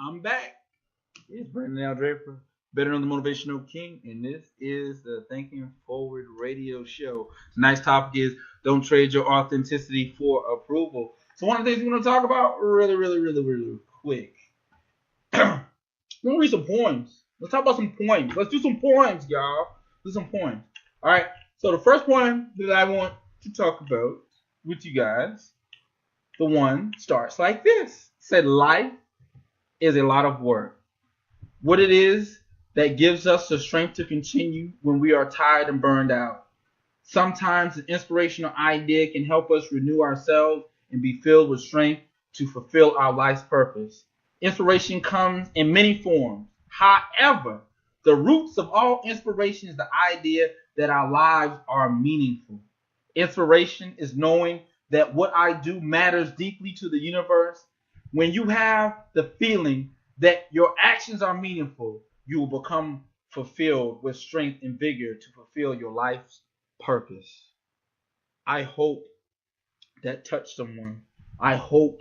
A: I'm back. It's Brandon L. Draper, better known the Motivational King, and this is the Thinking Forward Radio Show. Tonight's topic is don't trade your authenticity for approval. So one of the things we're going to talk about really quick. We're going to read some poems. Let's talk about some poems. Let's do some poems, y'all. Do some poems. All right. So the first poem that I want to talk about with you guys, the one starts like this. It said, life is a lot of work. What it is that gives us the strength to continue when we are tired and burned out. Sometimes an inspirational idea can help us renew ourselves and be filled with strength to fulfill our life's purpose. Inspiration comes in many forms. However, the roots of all inspiration is the idea that our lives are meaningful. Inspiration is knowing that what I do matters deeply to the universe. When you have the feeling that your actions are meaningful, you will become fulfilled with strength and vigor to fulfill your life's purpose. I hope that touched someone. I hope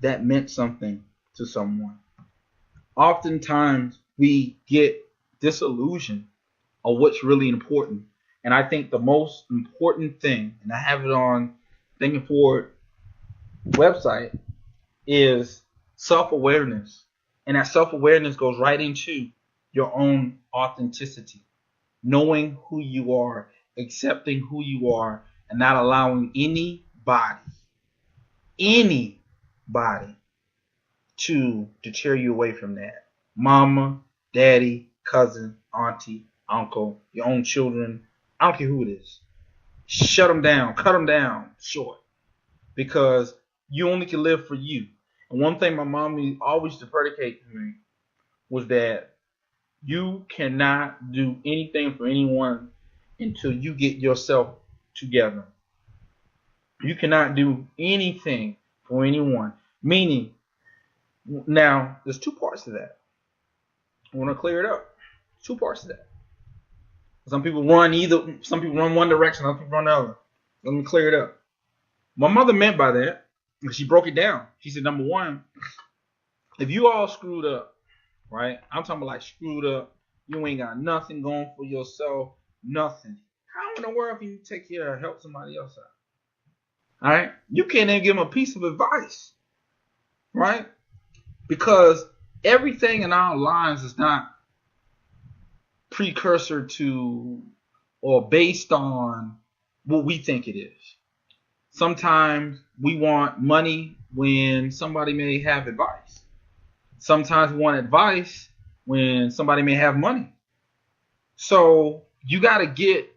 A: that meant something to someone. Oftentimes, we get disillusioned of what's really important. And I think the most important thing, and I have it on Thinking Forward website, is self-awareness. And that self-awareness goes right into your own authenticity. Knowing who you are, accepting who you are, and not allowing anybody to deter you away from that. Mama, daddy, cousin, auntie, uncle, your own children, I don't care who it is. Shut them down, cut them down short. Because you only can live for you. And one thing my mom always used to predicate to me was that you cannot do anything for anyone until you get yourself together. You cannot do anything for anyone. Meaning, now, there's two parts to that. I want to clear it up. Two parts to that. Some people run one direction, other people run the other. Let me clear it up. My mother meant by that, she broke it down. She said, number one, if you all screwed up, right? I'm talking about like screwed up. You ain't got nothing going for yourself. Nothing. How in the world can you take care of help somebody else out? All right? You can't even give them a piece of advice. Right? Because everything in our lives is not precursor to or based on what we think it is. Sometimes we want money when somebody may have advice. Sometimes we want advice when somebody may have money. So you got to get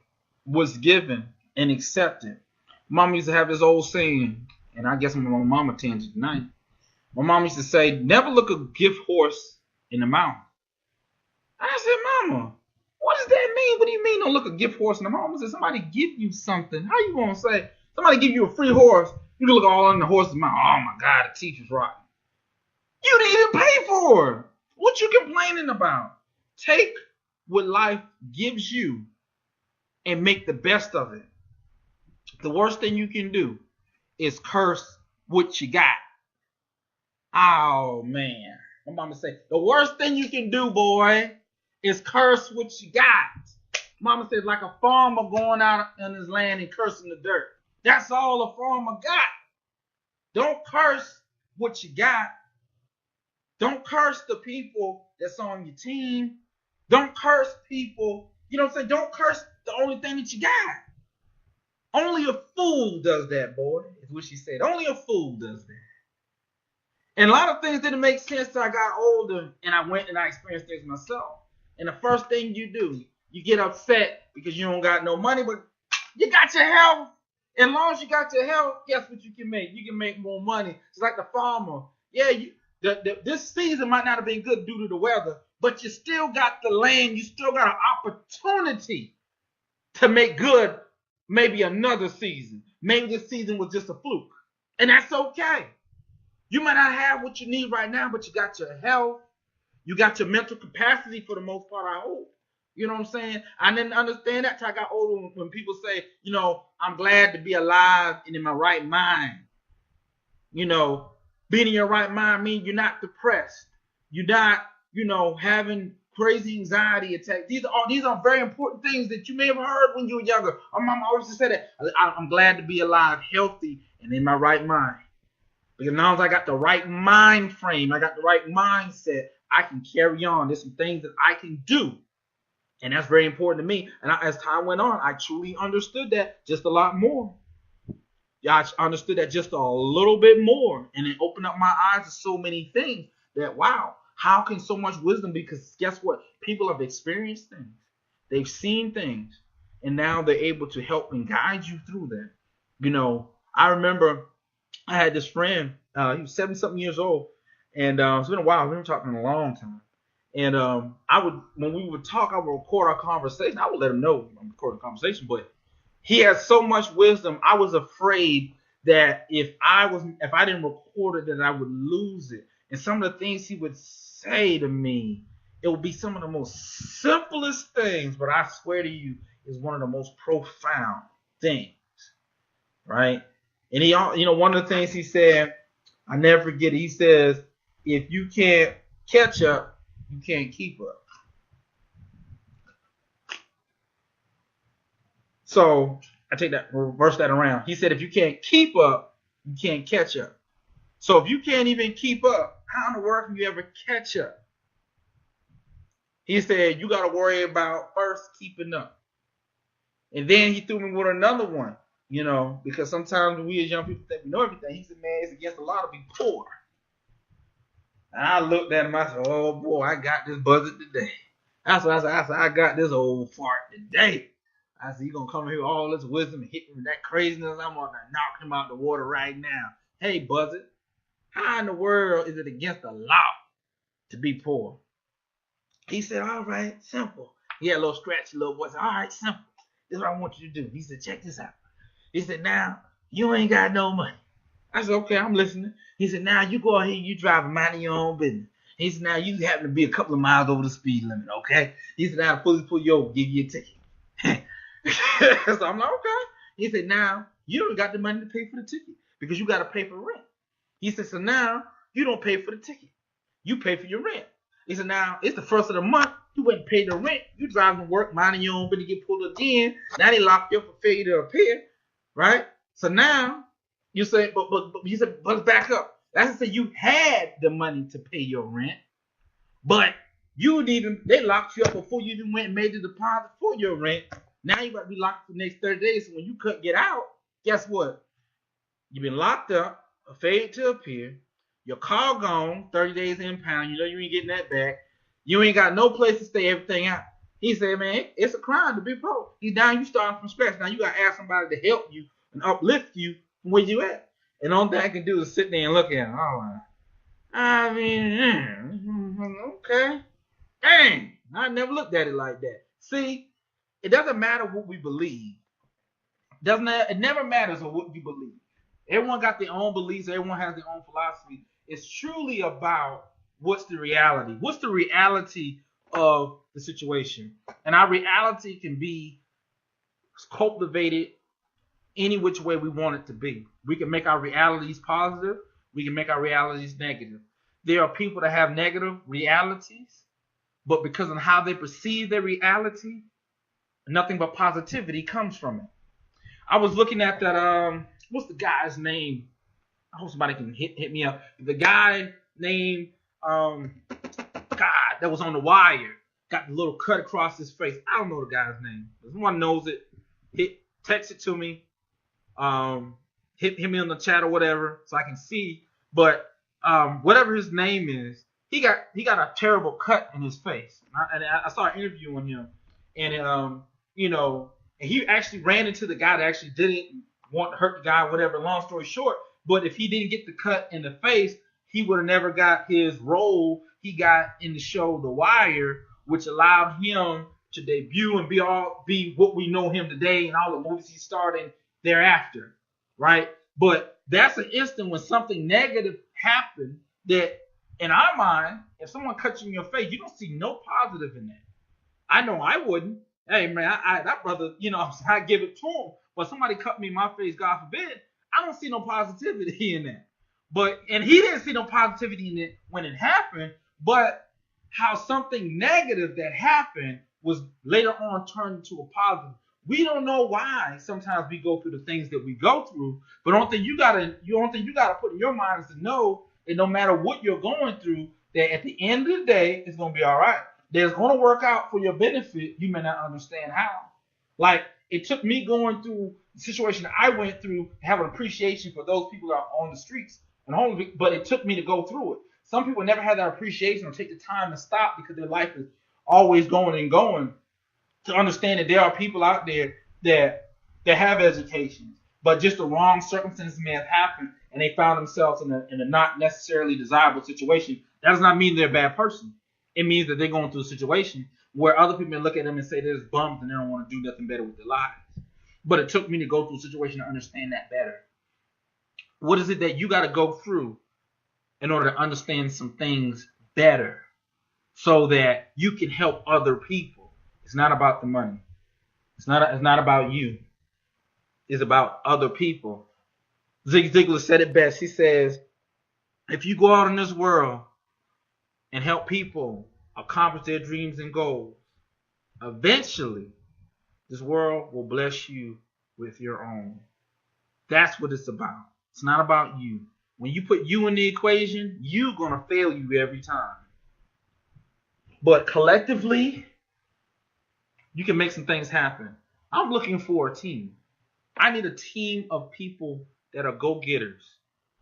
A: what's given and accept it. Mom used to have this old saying, and I guess I'm on mama tangent tonight. My mom used to say, never look a gift horse in the mouth. I said, Mama, what does that mean? What do you mean don't look a gift horse in the mouth? I said, somebody give you something. How you going to say, somebody give you a free horse, you can look all in the horse's mouth. Oh my God, the teacher's rotten. You didn't even pay for it. What you complaining about? Take what life gives you and make the best of it. The worst thing you can do is curse what you got. Oh man. My mama say, the worst thing you can do, boy, is curse what you got. Mama said, like a farmer going out in his land and cursing the dirt. That's all a farmer got. Don't curse what you got. Don't curse the people that's on your team. Don't curse people. You know what I'm saying? Don't curse the only thing that you got. Only a fool does that, boy, is what she said. Only a fool does that. And a lot of things didn't make sense till I got older and I went and I experienced things myself. And the first thing you do, you get upset because you don't got no money, but you got your health. As long as you got your health, guess what you can make? You can make more money. It's like the farmer. Yeah, this season might not have been good due to the weather, but you still got the land. You still got an opportunity to make good maybe another season. Maybe this season was just a fluke. And that's okay. You might not have what you need right now, but you got your health. You got your mental capacity for the most part, I hope. You know what I'm saying? I didn't understand that till I got older when people say, you know, I'm glad to be alive and in my right mind. You know, being in your right mind means you're not depressed. You're not, you know, having crazy anxiety attacks. These are very important things that you may have heard when you were younger. My mom always said that. I'm glad to be alive, healthy, and in my right mind. Because now as I got the right mind frame, I got the right mindset, I can carry on. There's some things that I can do. And that's very important to me. And as time went on, I truly understood that just a lot more. Yeah, I understood that just a little bit more. And it opened up my eyes to so many things that, wow, how can so much wisdom be? Because guess what? People have experienced things. They've seen things. And now they're able to help and guide you through that. You know, I remember I had this friend. He was 70-something years old. And it's been a while. We've been talking a long time. And when we would talk, I would record our conversation. I would let him know I'm recording a conversation, but he has so much wisdom. I was afraid that if I didn't record it, that I would lose it. And some of the things he would say to me, it would be some of the most simplest things, but I swear to you, is one of the most profound things, right? And he, you know, one of the things he said, I never forget it. He says, if you can't catch up, you can't keep up. So I take that, reverse that around. He said, if you can't keep up, you can't catch up. So if you can't even keep up, how in the world can you ever catch up? He said, you got to worry about first keeping up. And then he threw me with another one, you know, because sometimes we as young people think we know everything. He said, man, it's against the law to be poor. And I looked at him, I said, oh boy, I got this buzzard today. That's what I said, I got this old fart today. I said, you going to come here with all this wisdom and hit me with that craziness? I'm going to knock him out the water right now. Hey, buzzard, how in the world is it against the law to be poor? He said, all right, simple. He had a little scratchy little voice. All right, simple. This is what I want you to do. He said, check this out. He said, now, you ain't got no money. I said, okay, I'm listening. He said, now you go ahead, you drive and mind your own business. He said, now you happen to be a couple of miles over the speed limit, okay? He said, now the police pull you over, give you a ticket. So I'm like, okay. He said, now you don't got the money to pay for the ticket because you got to pay for rent. He said, so now you don't pay for the ticket. You pay for your rent. He said, now it's the first of the month. You went and paid the rent. You driving to work, minding your own business, get pulled again. Now they lock you up for failure to appear, right? So now you say, but you said, but back up. That's to say you had the money to pay your rent, but they locked you up before you even went and made the deposit for your rent. Now you got to be locked for the next 30 days. So when you couldn't get out, guess what? You've been locked up a fade to appear, your car gone, 30 days impound, you know you ain't getting that back. You ain't got no place to stay everything out. He said, man, it's a crime to be broke. He's down, you starting from scratch. Now you got to ask somebody to help you and uplift you from where you at. And all that I can do is sit there and look at him. Oh, I mean, okay. Dang, I never looked at it like that. See, it doesn't matter what we believe. It never matters what you believe. Everyone got their own beliefs. Everyone has their own philosophy. It's truly about what's the reality. What's the reality of the situation? And our reality can be cultivated any which way we want it to be. We can make our realities positive. We can make our realities negative. There are people that have negative realities, but because of how they perceive their reality, nothing but positivity comes from it. I was looking at that, what's the guy's name? I hope somebody can hit me up. The guy named, that was on The Wire, got the little cut across his face. I don't know the guy's name. If someone knows it, text it to me. Hit me on the chat or whatever so I can see. But whatever his name is, he got a terrible cut in his face. And I started interviewing him, and and he actually ran into the guy that actually didn't want to hurt the guy, whatever. Long story short, but if he didn't get the cut in the face, he would have never got his role he got in the show The Wire, which allowed him to debut and be what we know him today and all the movies he starred in thereafter, right? But that's an instant when something negative happened that, in our mind, if someone cuts you in your face, you don't see no positive in that. I know I wouldn't. Hey, man, that brother, I give it to him. But somebody cut me in my face, God forbid, I don't see no positivity in that. And he didn't see no positivity in it when it happened, but how something negative that happened was later on turned into a positive. We don't know why sometimes we go through the things that we go through, but the only thing you gotta put in your mind is to know that no matter what you're going through, that at the end of the day, it's gonna be all right. There's going to work out for your benefit. You may not understand how. Like, it took me going through the situation that I went through to have an appreciation for those people that are on the streets and homeless, but it took me to go through it. Some people never have that appreciation or take the time to stop because their life is always going and going, to understand that there are people out there that have educations, but just the wrong circumstances may have happened and they found themselves in a not necessarily desirable situation. That does not mean they're a bad person. It means that they're going through a situation where other people may look at them and say they're just bums and they don't want to do nothing better with their lives. But it took me to go through a situation to understand that better. What is it that you got to go through in order to understand some things better so that you can help other people? It's not about the money. It's not about you. It's about other people. Zig Ziglar said it best. He says, if you go out in this world and help people accomplish their dreams and goals, eventually this world will bless you with your own. That's what it's about. It's not about you. When you put you in the equation, you're going to fail you every time. But collectively, you can make some things happen. I'm looking for a team. I need a team of people that are go-getters,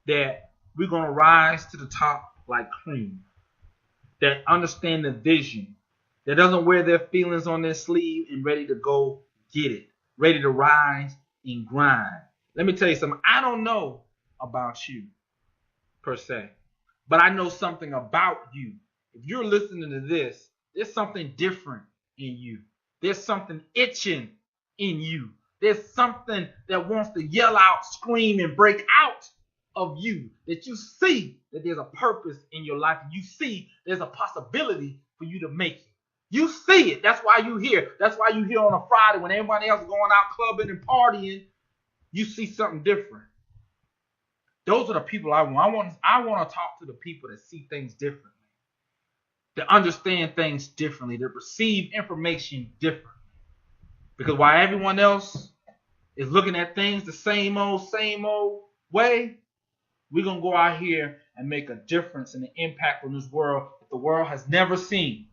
A: that we're going to rise to the top like cream, that understand the vision, that doesn't wear their feelings on their sleeve and ready to go get it, ready to rise and grind. Let me tell you something. I don't know about you per se, but I know something about you. If you're listening to this, there's something different in you. There's something itching in you. There's something that wants to yell out, scream, and break out of you, that you see that there's a purpose in your life. You see there's a possibility for you to make it. You see it. That's why you're here. That's why you're here on a Friday when everybody else is going out clubbing and partying. You see something different. Those are the people I want. I want to talk to the people that see things differently, that understand things differently, that perceive information differently. Because while everyone else is looking at things the same old way, we're going to go out here and make a difference and an impact on this world that the world has never seen.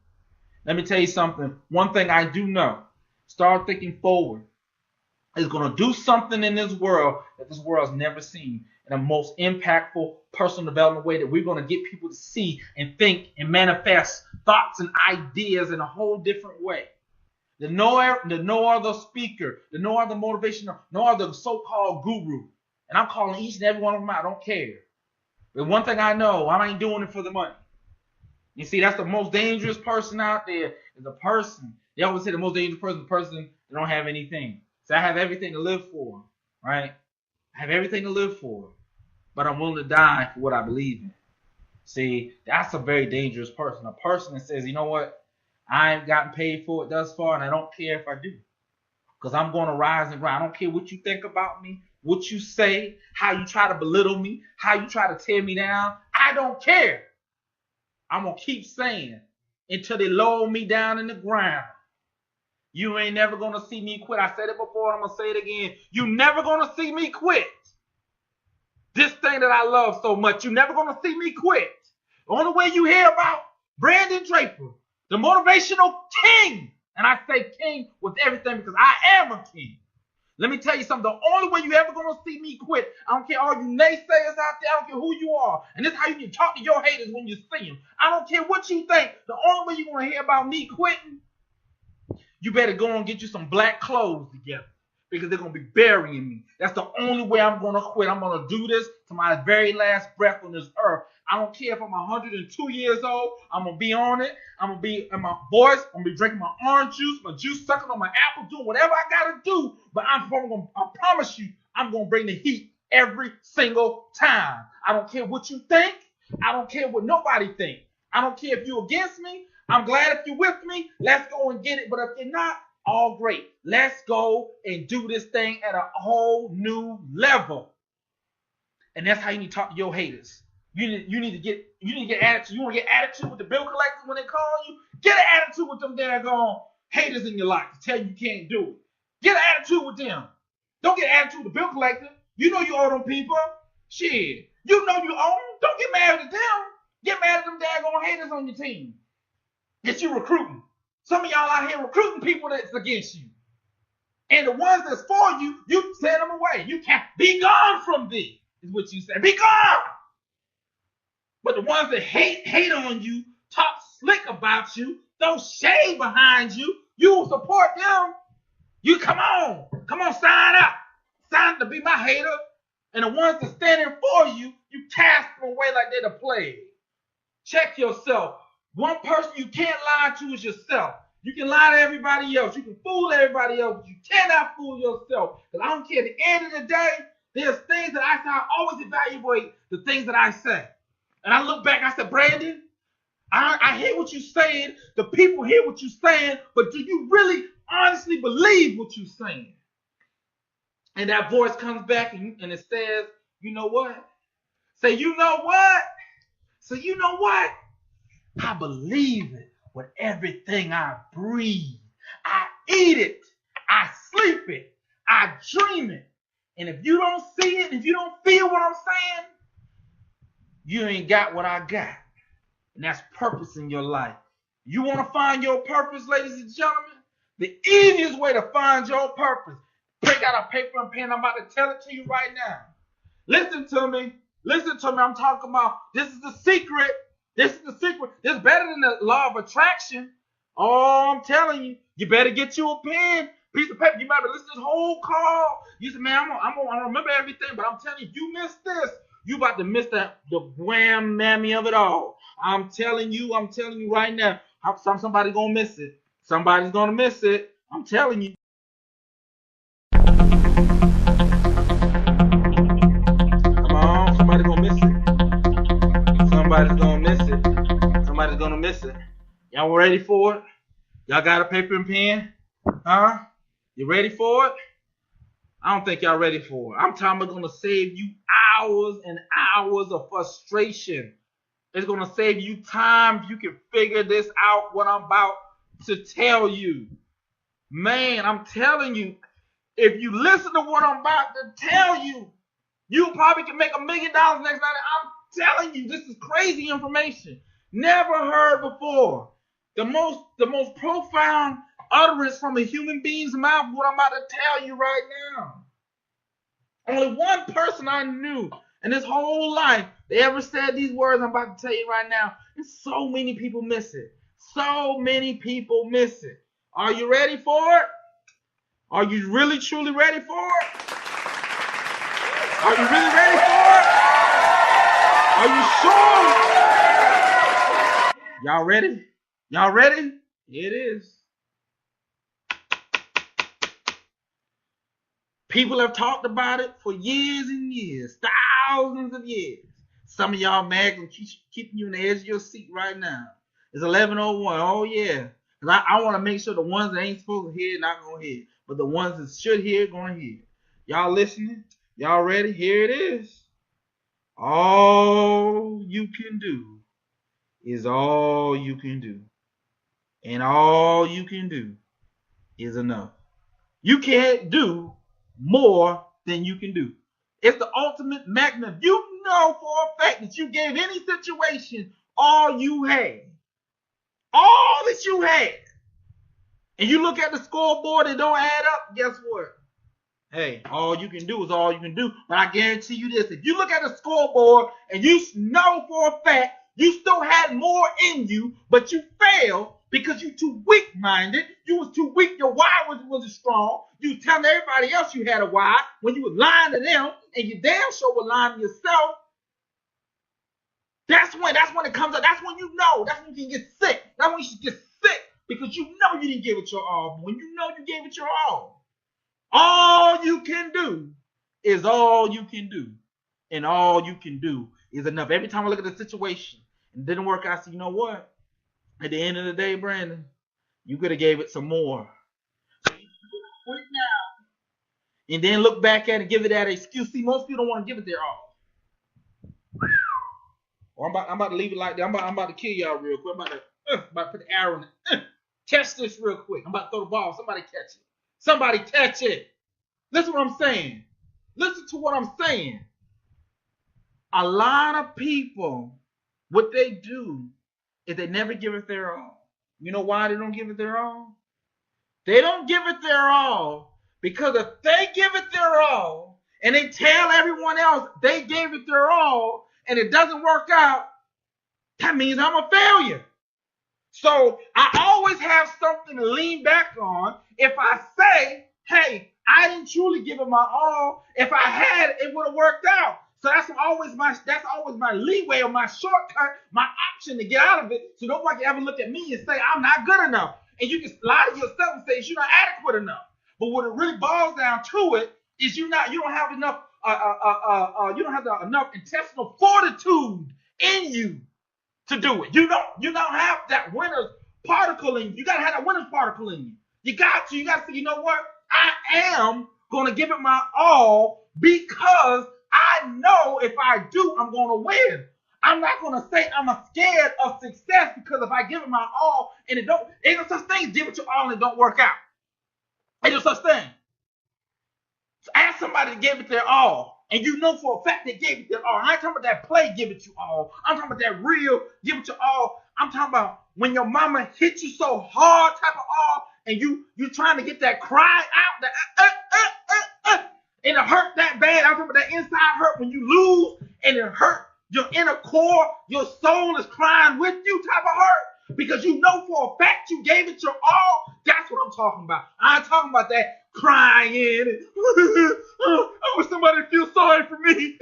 A: Let me tell you something. One thing I do know, start thinking forward, is going to do something in this world that this world has never seen. in the most impactful personal development way that we're going to get people to see and think and manifest thoughts and ideas in a whole different way. The no other speaker, the no other motivational, no other so-called guru. And I'm calling each and every one of them out. I don't care. But one thing I know, I ain't doing it for the money. You see, that's the most dangerous person out there is a person. They always say the most dangerous person is the person that don't have anything. So I have everything to live for, right? I have everything to live for, but I'm willing to die for what I believe in. See, that's a very dangerous person. A person that says, you know what? I ain't gotten paid for it thus far, and I don't care if I do. Because I'm going to rise and grind. I don't care what you think about me, what you say, how you try to belittle me, how you try to tear me down. I don't care. I'm going to keep saying until they lower me down in the ground. You ain't never going to see me quit. I said it before, and I'm going to say it again. You never going to see me quit. This thing that I love so much, you never going to see me quit. The only way you hear about Brandon Draper, the motivational king, and I say king with everything because I am a king. Let me tell you something. The only way you ever going to see me quit, I don't care all you naysayers out there, I don't care who you are. And this is how you can talk to your haters when you see them. I don't care what you think. The only way you're going to hear about me quitting, you better go and get you some black clothes together because they're going to be burying me. That's the only way I'm going to quit. I'm going to do this to my very last breath on this earth. I don't care if I'm 102 years old. I'm going to be on it. I'm going to be in my voice. I'm going to be drinking my orange juice, my juice sucking on my apple, doing whatever I got to do. But I promise you, I'm going to bring the heat every single time. I don't care what you think. I don't care what nobody thinks. I don't care if you're against me. I'm glad if you're with me. Let's go and get it. But if you're not, all great. Let's go and do this thing at a whole new level. And that's how you need to talk to your haters. You need to get attitude. You want to get attitude with the bill collectors when they call you? Get an attitude with them daggone haters in your life to tell you can't do it. Get an attitude with them. Don't get an attitude with the bill collector. You know you owe them people. Shit. You know you owe them. Don't get mad at them. Get mad at them daggone haters on your team. Get you recruiting. Some of y'all out here recruiting people that's against you. And the ones that's for you, you send them away. You can't be gone from thee, is what you say. Be gone. But the ones that hate on you, talk slick about you, throw shade behind you, you will support them. You come on, sign up. Sign up to be my hater. And the ones that standing for you, you cast them away like they're the plague. Check yourself. One person you can't lie to is yourself. You can lie to everybody else. You can fool everybody else, but you cannot fool yourself. Because I don't care. At the end of the day, there's things that I always evaluate the things that I say. And I look back, I said, Brandon, I hear what you're saying. The people hear what you're saying, but do you really honestly believe what you're saying? And that voice comes back and it says, you know what? Say, you know what? So you know what? I believe it with everything I breathe. I eat it. I sleep it. I dream it. And if you don't see it, if you don't feel what I'm saying, you ain't got what I got. And that's purpose in your life. You want to find your purpose, ladies and gentlemen? The easiest way to find your purpose, break out a paper and pen. I'm about to tell it to you right now. Listen to me. I'm talking about this is the secret. This is the secret. This is better than the law of attraction. Oh, I'm telling you. You better get you a pen, piece of paper. You might listen to this whole call. You say, man, I'm gonna remember everything, but I'm telling you, if you miss this, you about to miss the wham mammy of it all. I'm telling you right now. Somebody's gonna miss it. Somebody's gonna miss it. I'm telling you. Come on, somebody's gonna miss it. Somebody's gonna miss it. Y'all ready for it? Y'all got a paper and pen? Huh? You ready for it? I don't think y'all ready for it. I'm talking about gonna save you hours and hours of frustration. It's gonna save you time if you can figure this out, what I'm about to tell you. Man, I'm telling you, if you listen to what I'm about to tell you, you probably can make $1 million next night. I'm telling you, this is crazy information. Never heard before. The most profound utterance from a human being's mouth, what I'm about to tell you right now. Only one person I knew And this whole life, they ever said these words I'm about to tell you right now, and so many people miss it. So many people miss it. Are you ready for it? Are you really, truly ready for it? Are you really ready for it? Are you sure? Y'all ready? Y'all ready? It is. People have talked about it for years and years, thousands of years. Some of y'all mad and keeping you on the edge of your seat right now. It's 11:01. Oh yeah, because I want to make sure the ones that ain't supposed to hear not gonna hear, but the ones that should hear gonna hear. Y'all listening? Y'all ready? Here it is. All you can do is all you can do, and all you can do is enough. You can't do more than you can do. It's the ultimate maximum. You know for a fact that you gave any situation all you had. All that you had. And you look at the scoreboard and don't add up, guess what? Hey, all you can do is all you can do. But I guarantee you this. If you look at the scoreboard and you know for a fact you still had more in you, but you failed because you too weak-minded. You was too weak. Your why wasn't strong. You was telling everybody else you had a why when you was lying to them, and you damn sure were lying to yourself. That's when it comes up. That's when you know. That's when you can get sick. That's when you should get sick because you know you didn't give it your all. When you know you gave it your all you can do is all you can do. And all you can do is enough. Every time I look at the situation and it didn't work out, I say, you know what? At the end of the day, Brandon, you could have gave it some more. So you quit now. And then look back at it and give it that excuse. See, most people don't want to give it their all. Or I'm about to leave it like that. I'm about to kill y'all real quick. I'm about to put the arrow in it. Catch this real quick. I'm about to throw the ball. Somebody catch it. Somebody catch it. Listen to what I'm saying. Listen to what I'm saying. A lot of people, what they do is they never give it their all. You know why they don't give it their all? They don't give it their all because if they give it their all and they tell everyone else they gave it their all and it doesn't work out, that means I'm a failure. So I always have something to lean back on. If I say, hey, I didn't truly give it my all. If I had, it would have worked out. So that's always my leeway or my shortcut, my option to get out of it. So nobody can ever look at me and say I'm not good enough. And you can lie to yourself and say you're not adequate enough. But what it really boils down to it is you don't have enough enough intestinal fortitude in you to do it. You don't have that winner's particle in you. You gotta have that winner's particle in you. You gotta say, you know what? I am gonna give it my all because I know if I do, I'm gonna win. I'm not gonna say I'm scared of success because if I give it my all and ain't no such thing as give it your all and it don't work out. Ain't no such thing. So ask somebody to give it their all. And you know for a fact they gave it their all. I ain't talking about that play, give it you all. I'm talking about that real, give it your all. I'm talking about when your mama hit you so hard type of all, and you trying to get that cry out, that and it hurt that bad. I'm talking about that inside hurt when you lose, and it hurt your inner core. Your soul is crying with you type of hurt because you know for a fact you gave it your all. That's what I'm talking about. I ain't talking about that crying and I wish somebody feel sorry for me.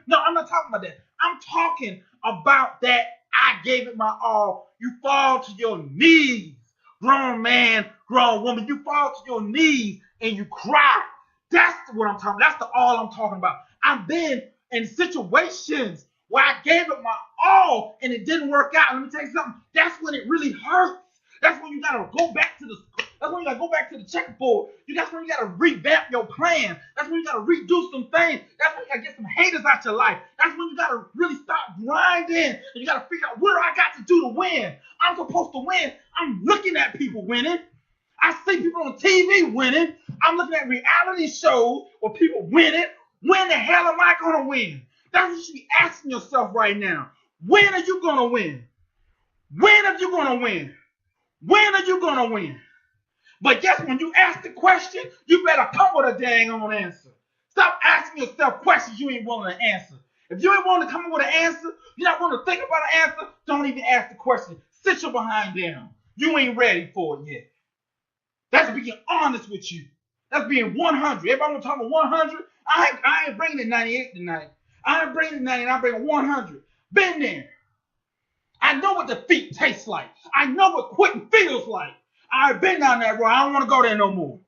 A: No, I'm not talking about that. I'm talking about that I gave it my all. You fall to your knees. Grown man, grown woman, you fall to your knees and you cry. That's what I'm talking about. That's all I'm talking about. I've been in situations where I gave it my all and it didn't work out. Let me tell you something. That's when it really hurts. That's when you gotta go back to the checkerboard. That's when you gotta revamp your plan. That's when you gotta redo some things. That's when you gotta get some haters out your life. That's when you gotta really start grinding and you gotta figure out what do I got to do to win. I'm supposed to win. I'm looking at people winning. I see people on TV winning. I'm looking at reality shows where people winning. When the hell am I gonna win? That's what you should be asking yourself right now. When are you gonna win? When are you gonna win? When are you gonna win? But guess when you ask the question, you better come with a dang on answer. Stop asking yourself questions you ain't willing to answer. If you ain't willing to come up with an answer, you're not willing to think about an answer, don't even ask the question. Sit your behind down. You ain't ready for it yet. That's being honest with you. That's being 100. Everybody want to talk about 100? I ain't bringing it 98 tonight. I ain't bringing it 90. I'm bringing 100. Been there. I know what defeat tastes like. I know what quitting feels like. I've been down that road. I don't want to go there no more.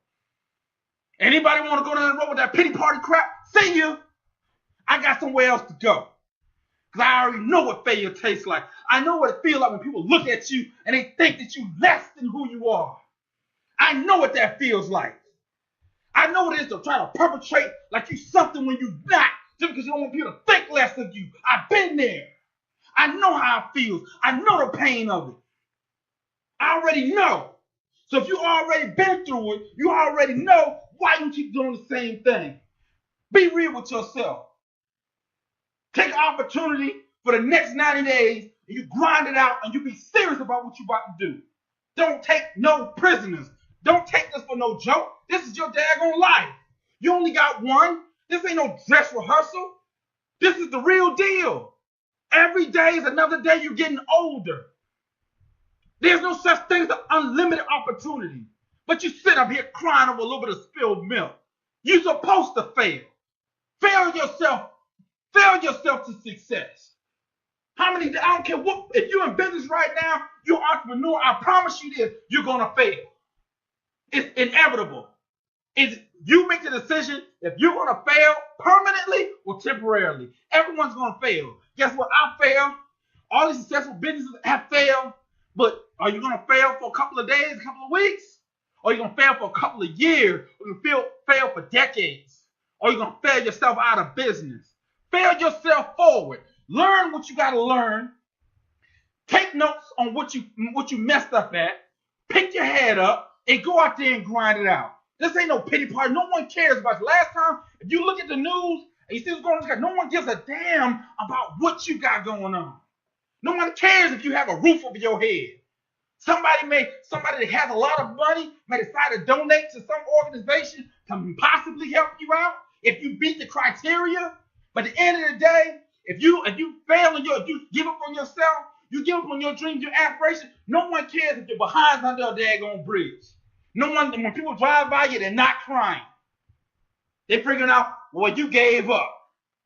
A: Anybody want to go down the road with that pity party crap? See you. I got somewhere else to go. Because I already know what failure tastes like. I know what it feels like when people look at you and they think that you're less than who you are. I know what that feels like. I know what it is to try to perpetrate like you something when you're not, just because you don't want people to think less of you. I've been there. I know how it feels. I know the pain of it. I already know. So if you already been through it, you already know why you keep doing the same thing. Be real with yourself. Take an opportunity for the next 90 days, and you grind it out, and you be serious about what you're about to do. Don't take no prisoners. Don't take this for no joke. This is your daggone life. You only got one. This ain't no dress rehearsal. This is the real deal. Every day is another day you're getting older. There's no such thing as an unlimited opportunity. But you sit up here crying over a little bit of spilled milk. You're supposed to fail. Fail yourself. Fail yourself to success. I don't care what, if you're in business right now, you're an entrepreneur, I promise you this, you're going to fail. It's inevitable. You make the decision if you're going to fail permanently or temporarily. Everyone's going to fail. Guess what? I failed. All these successful businesses have failed. But are you going to fail for a couple of days, a couple of weeks? Or are you going to fail for a couple of years? Or you fail for decades? Or are you going to fail yourself out of business? Fail yourself forward. Learn what you got to learn. Take notes on what you messed up at. Pick your head up and go out there and grind it out. This ain't no pity party. No one cares about you. Last time, if you look at the news and you see what's going on, no one gives a damn about what you got going on. No one cares if you have a roof over your head. Somebody that has a lot of money may decide to donate to some organization to possibly help you out if you beat the criteria. But at the end of the day, if you fail and if you give up on yourself, you give up on your dreams, your aspirations, no one cares if you're behind under a daggone bridge. No one, when people drive by you, they're not crying. They're figuring out, well, you gave up.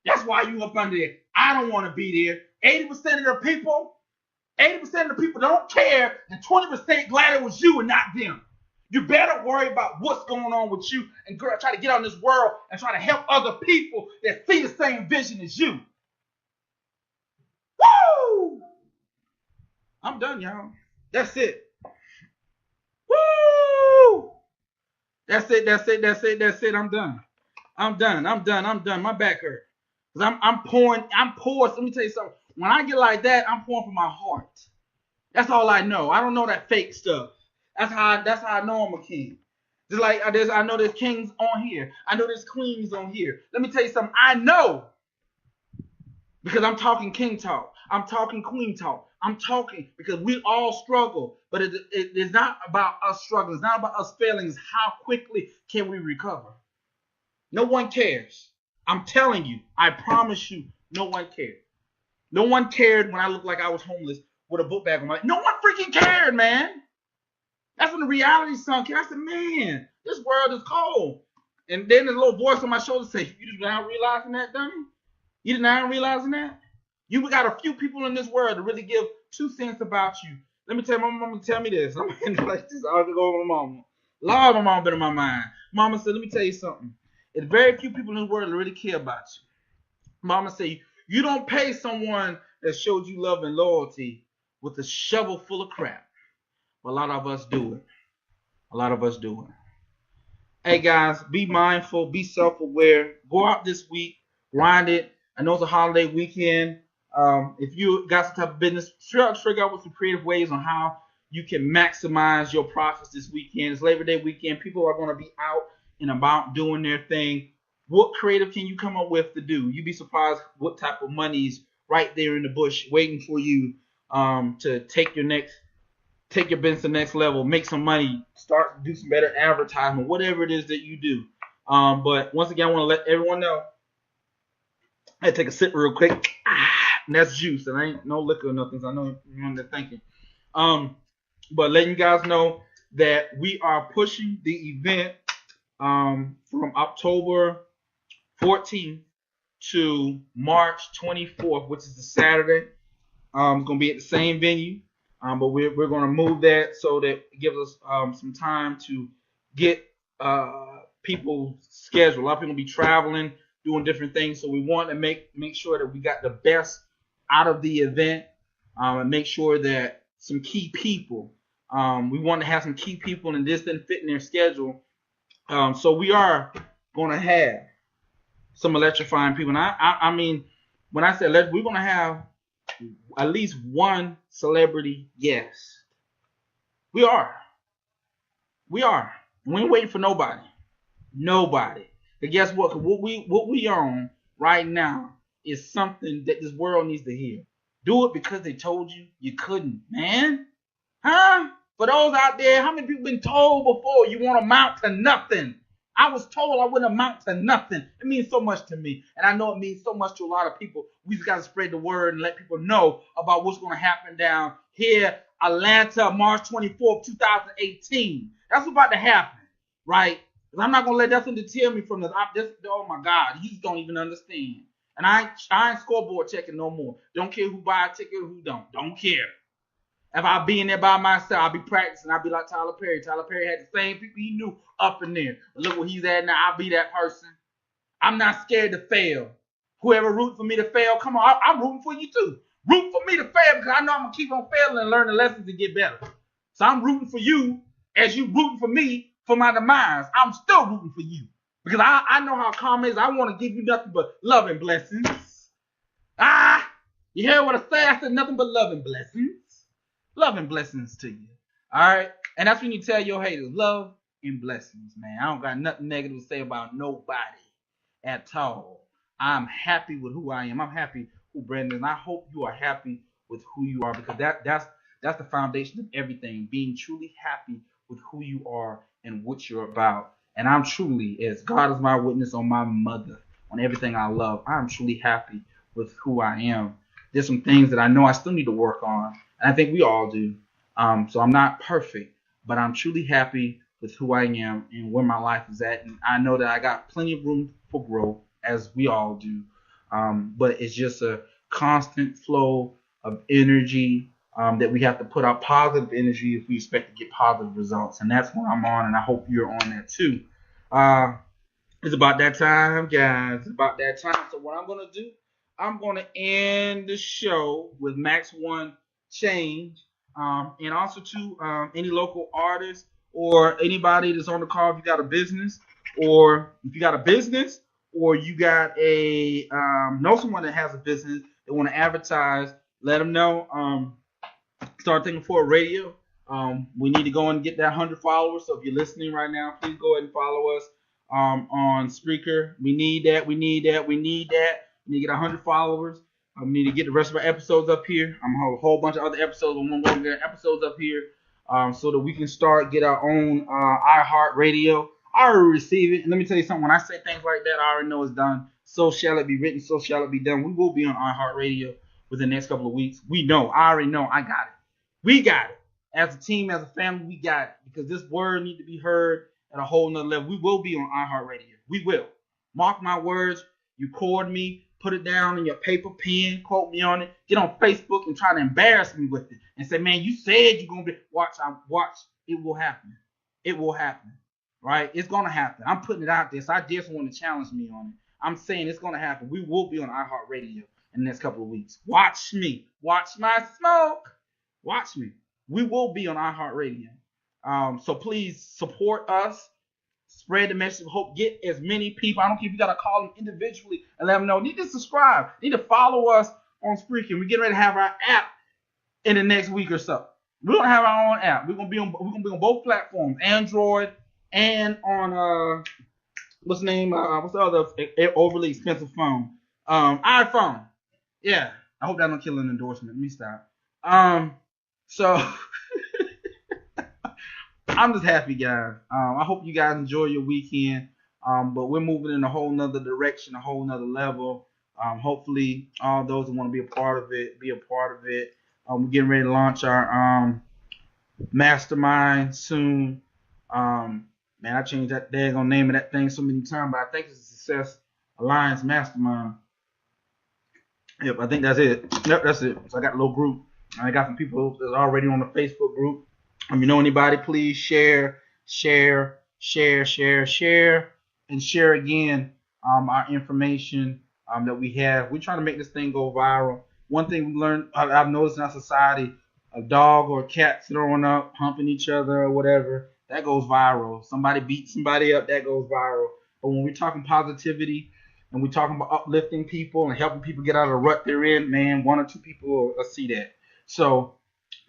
A: That's why you up under there. I don't want to be there. 80% of the people don't care, and 20% glad it was you and not them. You better worry about what's going on with you and try to get out in this world and try to help other people that see the same vision as you. Woo! I'm done, y'all. That's it. Woo! That's it. I'm done. My back hurt. Cause I'm pouring. Let me tell you something. When I get like that, I'm pouring from my heart. That's all I know. I don't know that fake stuff. That's how I know I'm a king. Just like I know there's kings on here. I know there's queens on here. Let me tell you something. I know. Because I'm talking king talk. I'm talking queen talk. I'm talking because we all struggle. But it's not about us struggling. It's not about us failing. It's how quickly can we recover. No one cares. I'm telling you. I promise you. No one cared. No one cared when I looked like I was homeless with a book bag on my head. No one freaking cared, man. That's when the reality sunk in. I said, man, this world is cold. And then the little voice on my shoulder said, you just not realizing that, dummy? You did not realizing that? You got a few people in this world to really give 2 cents about you. Let me tell you, my mama tell me this. I'm in like this. I always go over my mama. Lord, my mama been in my mind. Mama said, let me tell you something. There's very few people in this world that really care about you. Mama said, you don't pay someone that showed you love and loyalty with a shovel full of crap. But a lot of us do it. Hey, guys, be mindful. Be self-aware. Go out this week. Grind it. I know it's a holiday weekend. If you got some type of business, figure out some creative ways on how you can maximize your profits this weekend. It's Labor Day weekend. People are going to be out and about doing their thing. What creative can you come up with to do? You'd be surprised what type of money's right there in the bush waiting for you to take your business to the next level, make some money, start to do some better advertisement, whatever it is that you do. But once again, I want to let everyone know. I had to take a sip real quick. And that's juice, and I ain't no liquor or nothing. So I know you're thinking. But letting you guys know that we are pushing the event from October 14th to March 24th, which is a Saturday. It's going to be at the same venue, but we're going to move that so that it gives us some time to get people scheduled. A lot of people will be traveling, doing different things, so we want to make sure that we got the best out of the event and make sure that some key people, we want to have some key people, and this didn't fit in their schedule. So we are going to have some electrifying people. And I mean, when I say we're going to have at least one celebrity guest. We are. We ain't waiting for nobody. But guess what? What we on right now is something that this world needs to hear. Do it because they told you couldn't, man. Huh? For those out there, how many people been told before you won't amount to nothing? I was told I wouldn't amount to nothing. It means so much to me. And I know it means so much to a lot of people. We just got to spread the word and let people know about what's going to happen down here, Atlanta, March 24th, 2018. That's what's about to happen, right? Because I'm not going to let nothing deter me from this. Oh, my God. You just don't even understand. And I ain't scoreboard checking no more. Don't care who buy a ticket or who don't. Don't care. If I be in there by myself, I'll be practicing. I'll be like Tyler Perry. Tyler Perry had the same people he knew up in there. But look where he's at now. I'll be that person. I'm not scared to fail. Whoever rooting for me to fail, come on. I'm rooting for you too. Root for me to fail because I know I'm going to keep on failing and learning lessons and get better. So I'm rooting for you as you rooting for me for my demise. I'm still rooting for you because I know how calm it is. I want to give you nothing but love and blessings. You hear what I say? I said nothing but love and blessings. Love and blessings to you. All right? And that's when you tell your haters, love and blessings, man. I don't got nothing negative to say about nobody at all. I'm happy with who I am. I'm happy who Brandon is. I hope you are happy with who you are because that's the foundation of everything, being truly happy with who you are and what you're about. And I'm truly, as God is my witness on my mother, on everything I love, I'm truly happy with who I am. There's some things that I know I still need to work on. And I think we all do. So I'm not perfect, but I'm truly happy with who I am and where my life is at. And I know that I got plenty of room for growth, as we all do. But it's just a constant flow of energy that we have to put out positive energy if we expect to get positive results. And that's what I'm on, and I hope you're on that too. It's about that time, guys. It's about that time. So what I'm going to do, I'm going to end the show with Max One Change, and also to any local artists or anybody that's on the call. If you got a business, or you got a know someone that has a business they want to advertise, let them know. Start thinking for a radio. We need to go and get that 100 followers. So if you're listening right now, please go ahead and follow us on Spreaker. We need that. We need to get 100 followers. We need to get the rest of our episodes up here. I'm gonna have a whole bunch of other episodes. I'm gonna get episodes up here so that we can get our own iHeart Radio. I already receive it, and let me tell you something. When I say things like that, I already know it's done. So shall it be written. So shall it be done. We will be on iHeart Radio within the next couple of weeks. We know. I already know. I got it. We got it. As a team, as a family, we got it because this word needs to be heard at a whole nother level. We will be on iHeart Radio. We will. Mark my words. You record me. Put it down in your paper, pen, quote me on it. Get on Facebook and try to embarrass me with it and say, man, you said you're going to be. Watch. It will happen. It will happen. Right? It's going to happen. I'm putting it out there. So I dare someone to challenge me on it. I'm saying it's going to happen. We will be on iHeartRadio in the next couple of weeks. Watch me. Watch my smoke. Watch me. We will be on iHeartRadio. So please support us. Spread the message of hope. Get as many people. I don't care if you got to call them individually and let them know. Need to subscribe. Need to follow us on Spreaker. We're getting ready to have our app in the next week or so. We're going to have our own app. We're going to be on both platforms, Android and on what's the name? What's the other overly expensive phone? iPhone. Yeah. I hope that don't kill an endorsement. Let me stop. So I'm just happy, guys. I hope you guys enjoy your weekend. But we're moving in a whole nother direction, a whole nother level. Hopefully, all those that want to be a part of it, be a part of it. We're getting ready to launch our mastermind soon. Man, I changed that daggone name of that thing so many times, but I think it's a Success Alliance Mastermind. Yep, I think that's it. Yep, that's it. So I got a little group. I got some people that's already on the Facebook group. You know anybody, please share, and share again our information that we have. We're trying to make this thing go viral. One thing we learned, I've noticed in our society, a dog or a cat throwing up, humping each other or whatever, that goes viral. Somebody beats somebody up, that goes viral. But when we're talking positivity and we're talking about uplifting people and helping people get out of the rut they're in, man, one or two people will see that. So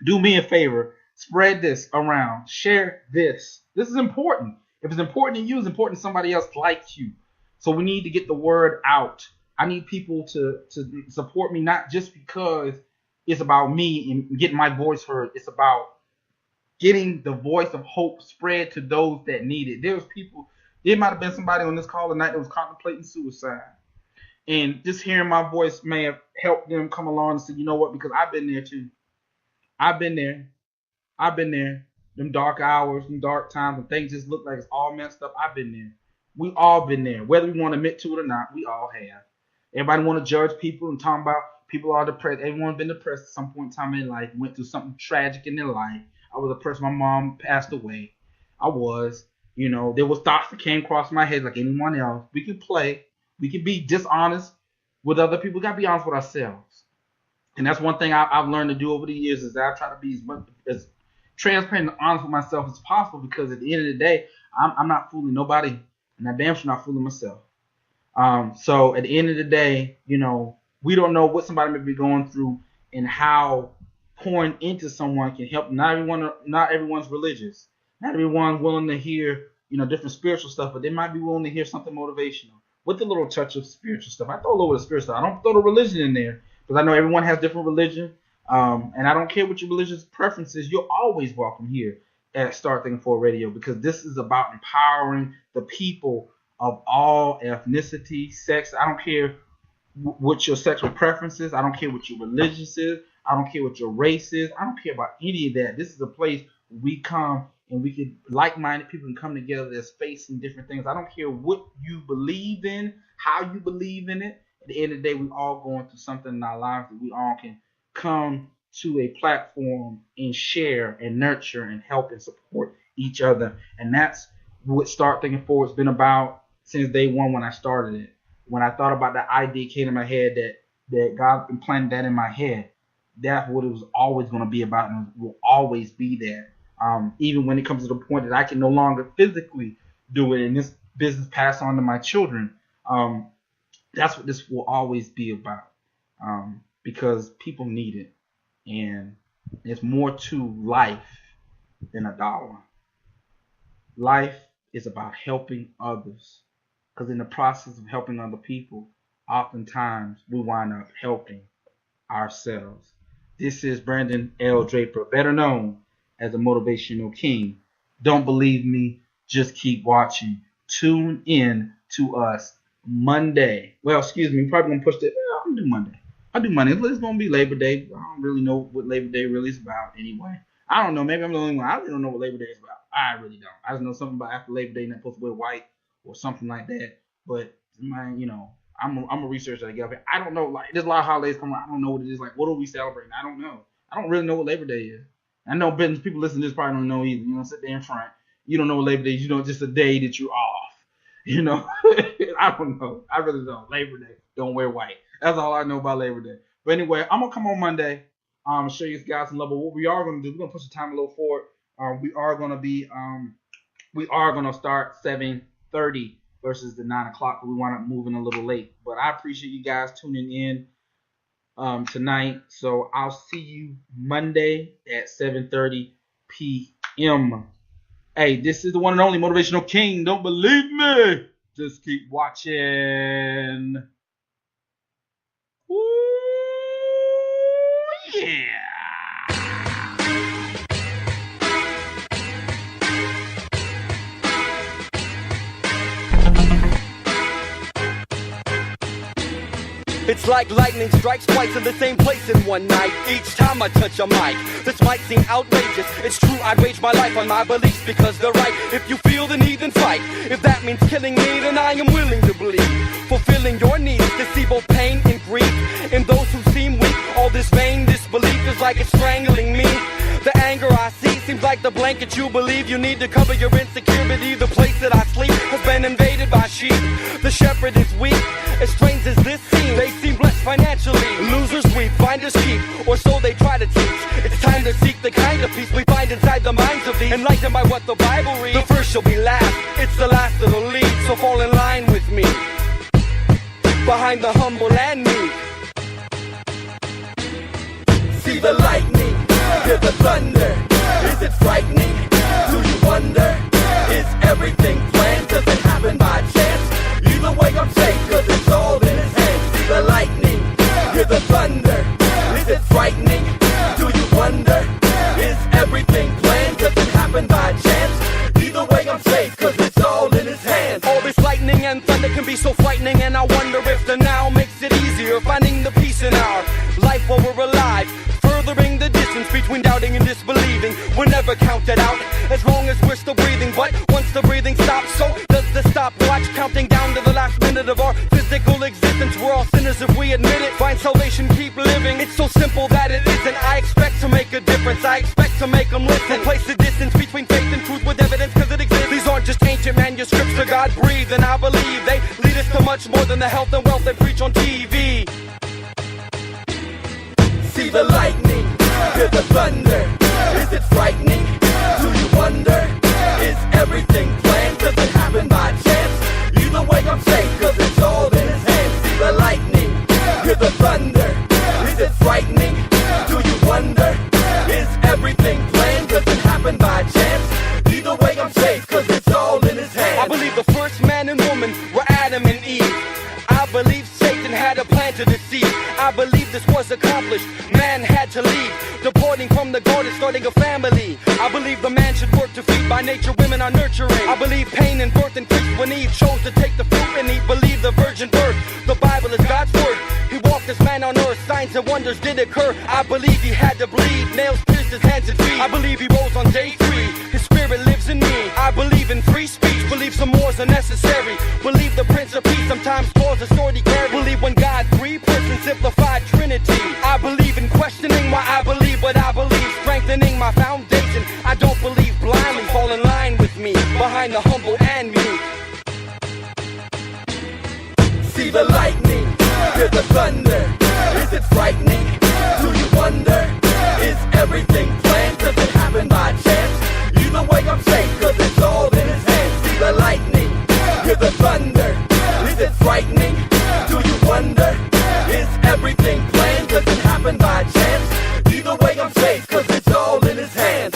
A: do me a favor. Spread this around. Share this. This is important. If it's important to you, it's important to somebody else like you. So we need to get the word out. I need people to support me, not just because it's about me and getting my voice heard. It's about getting the voice of hope spread to those that need it. There might have been somebody on this call tonight that was contemplating suicide. And just hearing my voice may have helped them come along and say, you know what, because I've been there too. I've been there. Them dark hours, them dark times when things just look like it's all messed up. I've been there. We all been there. Whether we want to admit to it or not, we all have. Everybody want to judge people and talk about people are depressed. Everyone's been depressed at some point in time in their life, went through something tragic in their life. I was depressed. My mom passed away. I was. There was thoughts that came across my head like anyone else. We could play. We could be dishonest with other people. We got to be honest with ourselves. And that's one thing I've learned to do over the years is that I try to be as transparent and honest with myself as possible, because at the end of the day, I'm not fooling nobody, and I damn sure not fooling myself. So at the end of the day, we don't know what somebody may be going through and how pouring into someone can help. Not everyone's religious. Not everyone's willing to hear, different spiritual stuff, but they might be willing to hear something motivational with a little touch of spiritual stuff. I throw a little bit of spiritual stuff. I don't throw the religion in there because I know everyone has different religion. And I don't care what your religious preference is. You're always welcome here at Start Thinking Forward Radio, because this is about empowering the people of all ethnicity, sex. I don't care what your sexual preference is. I don't care what your religious is. I don't care what your race is. I don't care about any of that. This is a place where we come and we can, like-minded people can come together that's facing different things. I don't care what you believe in, how you believe in it. At the end of the day, we're all going through something in our lives that we all can come to a platform and share and nurture and help and support each other. And that's what Start Thinking Forward has been about since day one when I started it. When I thought about that idea came to my head that God implanted that in my head. That's what it was always going to be about, and will always be there. Even when it comes to the point that I can no longer physically do it and this business pass on to my children. That's what this will always be about. Because people need it, and there's more to life than a dollar. Life is about helping others, because in the process of helping other people, oftentimes we wind up helping ourselves. This is Brandon L. Draper, better known as a motivational king. Don't believe me? Just keep watching. Tune in to us Monday. Well, excuse me, probably gonna push it. I'm gonna do Monday. It's gonna be Labor Day. I don't really know what Labor Day really is about anyway. I don't know. Maybe I'm the only one. I really don't know what Labor Day is about. I really don't. I just know something about after Labor Day, not supposed to wear white or something like that. But I'm a researcher. I don't know. Like, there's a lot of holidays coming. I don't know what it is. Like, what are we celebrating? I don't know. I don't really know what Labor Day is. I know business people listening to this probably don't know either. Sit there in front. You don't know what Labor Day is. Just a day that you're off. I don't know. I really don't. Labor Day. Don't wear white. That's all I know about Labor Day. But anyway, I'm going to come on Monday. Show you guys some love. But what we are going to do, we're going to push the time a little forward. We are going to start 7:30 versus the 9 o'clock. We wind up moving a little late. But I appreciate you guys tuning in tonight. So I'll see you Monday at 7:30 p.m. Hey, this is the one and only Motivational King. Don't believe me? Just keep watching. Ooh, yeah.
B: It's like lightning strikes twice in the same place in one night. Each time I touch a mic, this might seem outrageous. It's true, I'd wage my life on my beliefs because they're right. If you feel the need, then fight. If that means killing me, then I am willing to bleed. Fulfilling your needs to see both pain and grief in those who seem weak. All this vain disbelief is like it's strangling me. The anger I see seems like the blanket you believe you need to cover your insecurity. The place that I sleep has been invaded by sheep. The shepherd is weak. As strange as this seems, they seem blessed financially. Losers weep, finders keep, or so they try to teach. It's time to seek the kind of peace we find inside the minds of these. Enlightened by what the Bible reads. The first shall be last, it's the last that'll lead. So fall in line with me, behind the humble and meek. See the lightning, hear the thunder. Is it frightening? Do you wonder? Is everything planned? Does it happen by chance? Either way I'm safe, cause it's all in his hands. See the lightning, hear the thunder. Is it frightening? Do you wonder? Is everything planned? Does it happen by chance? Either way I'm safe, cause it's all in his hands. All this lightning and thunder can be so frightening, and I wonder if the now makes it easier. Finding the peace in our life while we're alive. Furthering the distance between doubting and disbelieving. We're never counted out as long as we're still breathing. But once the breathing stops, so does the stopwatch. Counting down to the last minute of our physical existence. We're all sinners if we admit it. Find salvation, keep living. It's so simple that it isn't. I expect to make a difference. I expect to make them listen. Place the distance between faith and truth with evidence, cause it exists. These aren't just ancient manuscripts that God breathed, and I believe they lead us to much more than the health and wealth they preach on TV. See the lightning, hear the thunder. Is it frightening? Do you wonder? Is everything planned? Does it happen by chance? Either way I'm safe, cause it's all in his hands. See the lightning, hear the thunder. Is it frightening? Do you wonder? Is everything planned? Does it happen by chance? Either way I'm safe, cause it's all in his hands. I believe the first man and woman were Adam and Eve. I believe Satan had a plan to deceive. I believe this was accomplished. Man had to leave, departing from the garden, starting a family. I believe the man should work to feed. By nature, women are nurturing. I believe pain and birth increased when Eve chose to take the fruit and eat. Believe the virgin birth. The Bible is God's word. He walked as man on earth. Signs and wonders did occur. I believe he had to bleed. Nails pierced his hands and feet. I believe he rose on day 3. His spirit lives in me. I believe in free speech. Believe some wars are necessary. Believe the Prince of Peace sometimes cause a sword he carry. Believe when God three persons simplified Trinity. I believe in questioning why I believe what I believe. Strengthening my foundation. I don't believe blindly. Fall in line with me. Behind the humble and meek. See the lightning, hear the thunder. Is it frightening? Do you wonder? Is everything planned? Does it happen by chance? Either way I'm safe, cause it's all in his hands. See the lightning, hear the thunder. Is it frightening? Do you wonder? Is everything planned? Does it happen by chance? Either way I'm safe, cause it's all in his hands.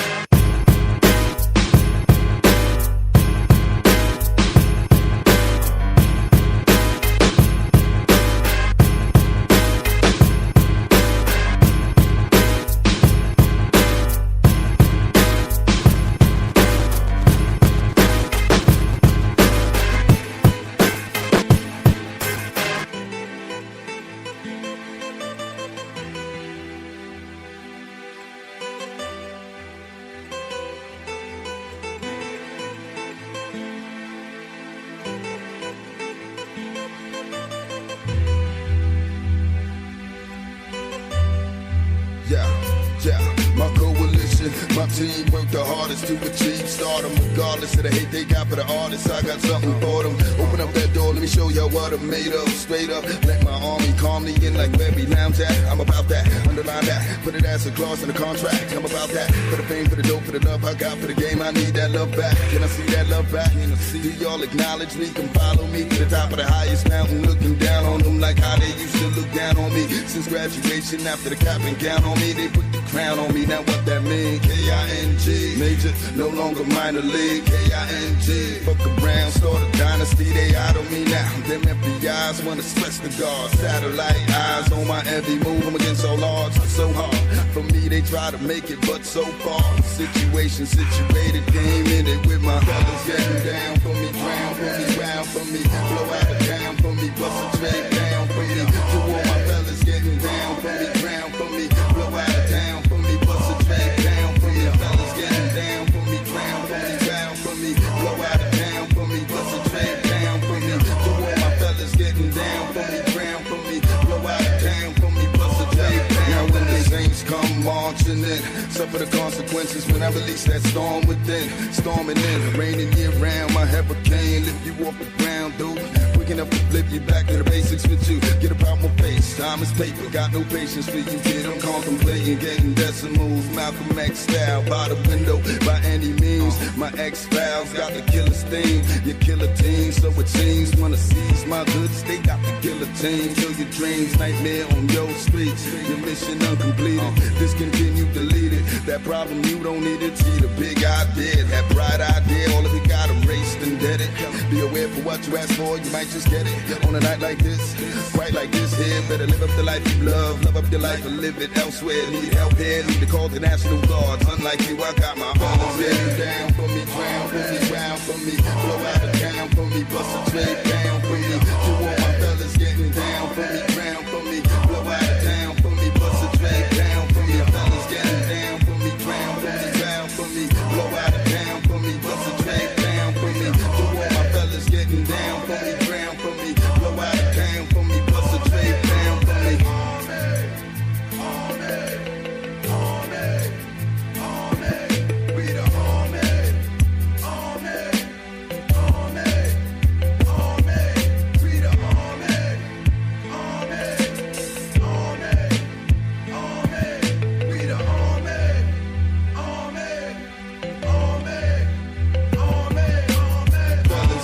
C: My coalition, my team worked the hardest to achieve stardom. Regardless of the hate they got for the artists, I got something for them. Open up that door, let me show y'all what I'm made of. Straight up, let my army calmly in like where we lounge at. I'm about that, underline that, put it as a clause in the contract. I'm about that, for the fame, for the dope, for the love I got for the game. I need that love back. Can I see that love back? Do y'all acknowledge me? Come follow me to the top of the highest mountain, looking down on them like how they used to look down on me. Since graduation, after the cap and gown on me, they put the crown on me. Now what that mean? K-I-N-G, major, no longer minor league. K-I-N-G, fuck around, start a dynasty. They out on me now. Them empty eyes wanna stress the guard. Satellite eyes on my every move. I'm against all odds, so hard. For me, they try to make it, but so far, situation situated, game in it with my fellas getting down for me, drown for me, round for me, blow out of town for me, bust a trade down for me. To all my fellas getting down for me, drown for me, blow out of town for me, bust a trade down for me. Fellas getting down for me, drown for me, round for me, blow out of town for me, bust a trade down for me. To all my fellas getting down for me, drown for me, blow out of town for me, bust a trade down. Now when the saints come marching in, suffer the consequences when I release that storm within. Storming in, raining year round, my hurricane lift you off the ground, dude. Quick enough to flip you back to the basics with you. Get about my face, time is paper, got no patience for you, kid. I'm contemplating getting decimals, Malcolm X style, by the window, by any means. My X-Files got the killer sting, your killer team, so it seems. Wanna seize my goods, they got the guillotine. Kill your dreams, nightmare on your streets. Your mission uncompleted, discontinued, deleted. That problem, you don't need it. See the big idea, that bright idea, all of it got erased and dead it. Be aware for what you ask for, you might just get it. On a night like this, quite like this here, better live up the life you love up your life and live it elsewhere. Need help here, need to call the National Guards. Unlike you, I got my fellas getting down for me, drown for me, round for me, blow out of town for me, bust a trade down for me. To all my fellas getting down for me, drown for me, blow out of town for me, bust a trade down for me. Fellas getting down for me, drown for me, round for me, blow out of town for me, bust a trade down for me. To all my fellas getting down for me, drown for me, blow out of town for me, bust a trade down for me.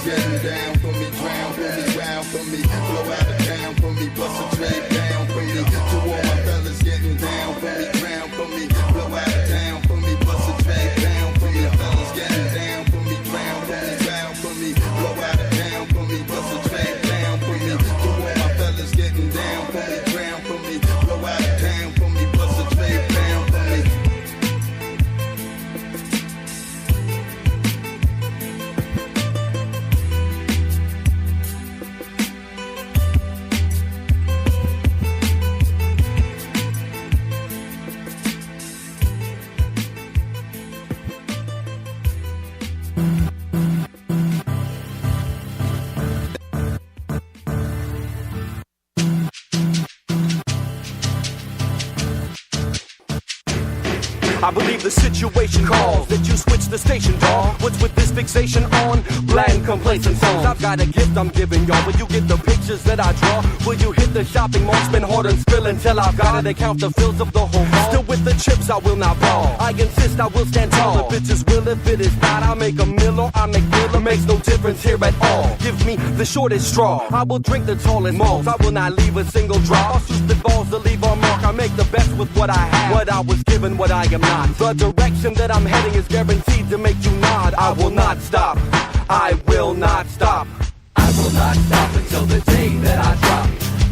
C: Getting down for me, drown for me, round for me, blow out of town for me, bust a trade down for me. To all my fellas getting down for me, drown for me, blow out of town for me, bust a trade down for me. Fellas getting down for me, drown for me, round for me, blow out of town for me, bust a trade down for me. To all my fellas getting down for me, drown for me, blow out of town for me, bust a trade down for me.
B: I believe the situation calls that you switch the station, dawg. What's with this fixation on bland complacent songs? I've got a gift I'm giving y'all. Will you get the pictures that I draw? Will you hit the shopping mall, spend harder and spill until I've got it? Count the fills of the whole mall. Still with the chips, I will not ball. I insist I will stand tall. If bitches will, if it is not, I'll make a mill or I make miller. Makes no difference here at all. Give me the shortest straw. I will drink the tallest malts. I will not leave a single drop. I'll shoot the balls to leave a mark. I make the best with what I have. What I was given, what I am not. The direction that I'm heading is guaranteed to make you nod. I will not stop. I will not stop. I will not stop until the day that I drop.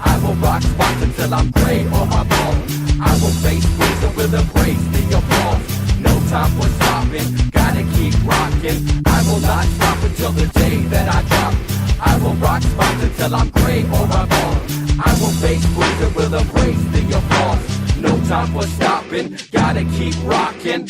B: I will rock spots until I'm gray on my bones. I will face reason with a praise the applause. No time for stopping, gotta keep rocking. I will not stop until the day that I drop. I will rock spots until I'm gray on my bones. I will face reason with a praise the applause. No time for stopping, gotta keep rocking.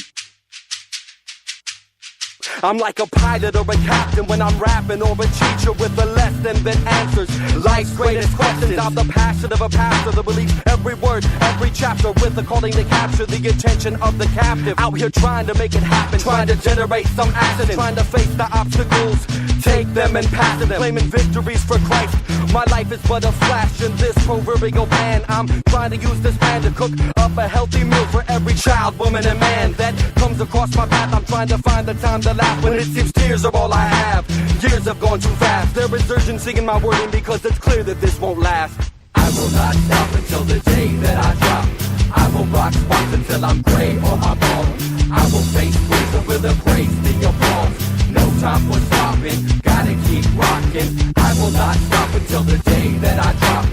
B: I'm like a pilot or a captain when I'm rapping, or a teacher with a lesson that answers life's greatest questions. I'm the passion of a pastor that believes every word, every chapter, with a calling to capture the attention of the captive. Out here trying to make it happen, trying to generate some action, trying to face the obstacles, take them and pass them, claiming victories for Christ. My life is but a flash in this proverbial pan. I'm trying to use this pan to cook up a healthy meal for every child, woman, and man that comes across my path. I'm trying to find the time to laugh when it seems tears are all I have. Years have gone too fast. There is urgency in my wording because it's clear that this won't last. I will not stop until the day that I drop. I will rock spots until I'm gray on my bones. I will face reason with a praise the applause. No time for stopping, gotta keep rocking. I will not stop until the day that I drop.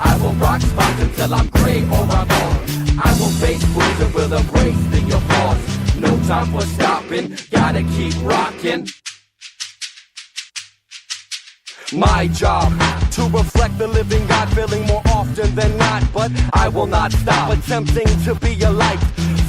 B: I will rock spots until I'm gray on my bones. I will face bruising with a brace to your flaws. No time for stopping, gotta keep rocking. My job to reflect the living God, feeling more often than not. But I will not stop attempting to be a light,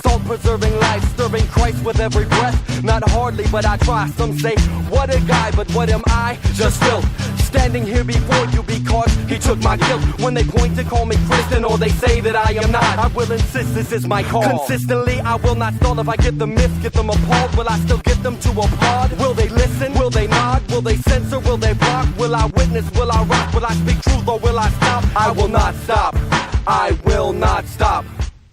B: salt preserving life, stirring Christ with every breath. Not hardly, but I try. Some say, what a guy, but what am I? Just filth. Standing here before you because he took my guilt. When they point to call me Christian or they say that I am not, I will insist this is my call. Consistently, I will not stall. If I get them missed, get them appalled, will I still get them to applaud? Will they listen? Will they nod? Will they censor? Will they block? Will I witness? Will I rock? Will I speak truth or will I stop? I will not stop. I will not stop.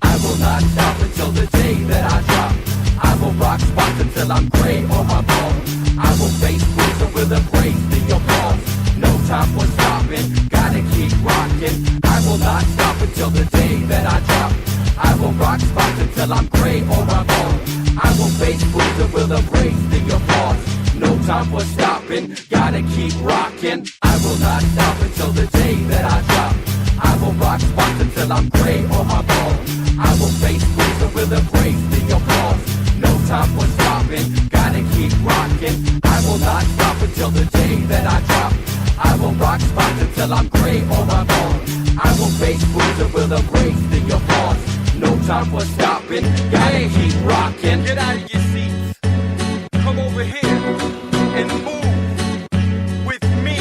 B: I will not stop until the day that I drop. I will rock spots until I'm gray on my bone. I will face bruising with a brace to your balls. No time for stopping, gotta keep rocking. I will not stop until the day that I drop. I will rock spots until I'm gray on my bone. I will face bruising with a brace to your balls. No time for stopping, gotta keep rocking. I will not stop until the day that I drop. I will rock spots until I'm gray on my bone. I will face bruising with a brace to your balls. No time for stopping, gotta keep rocking. I will not stop until the day that I drop. I will rock spots until I'm gray on my bone. I will face bruising with a brace to your balls. No time for stopping, gotta keep rocking.
D: Get out of your seats, come over here and move with me.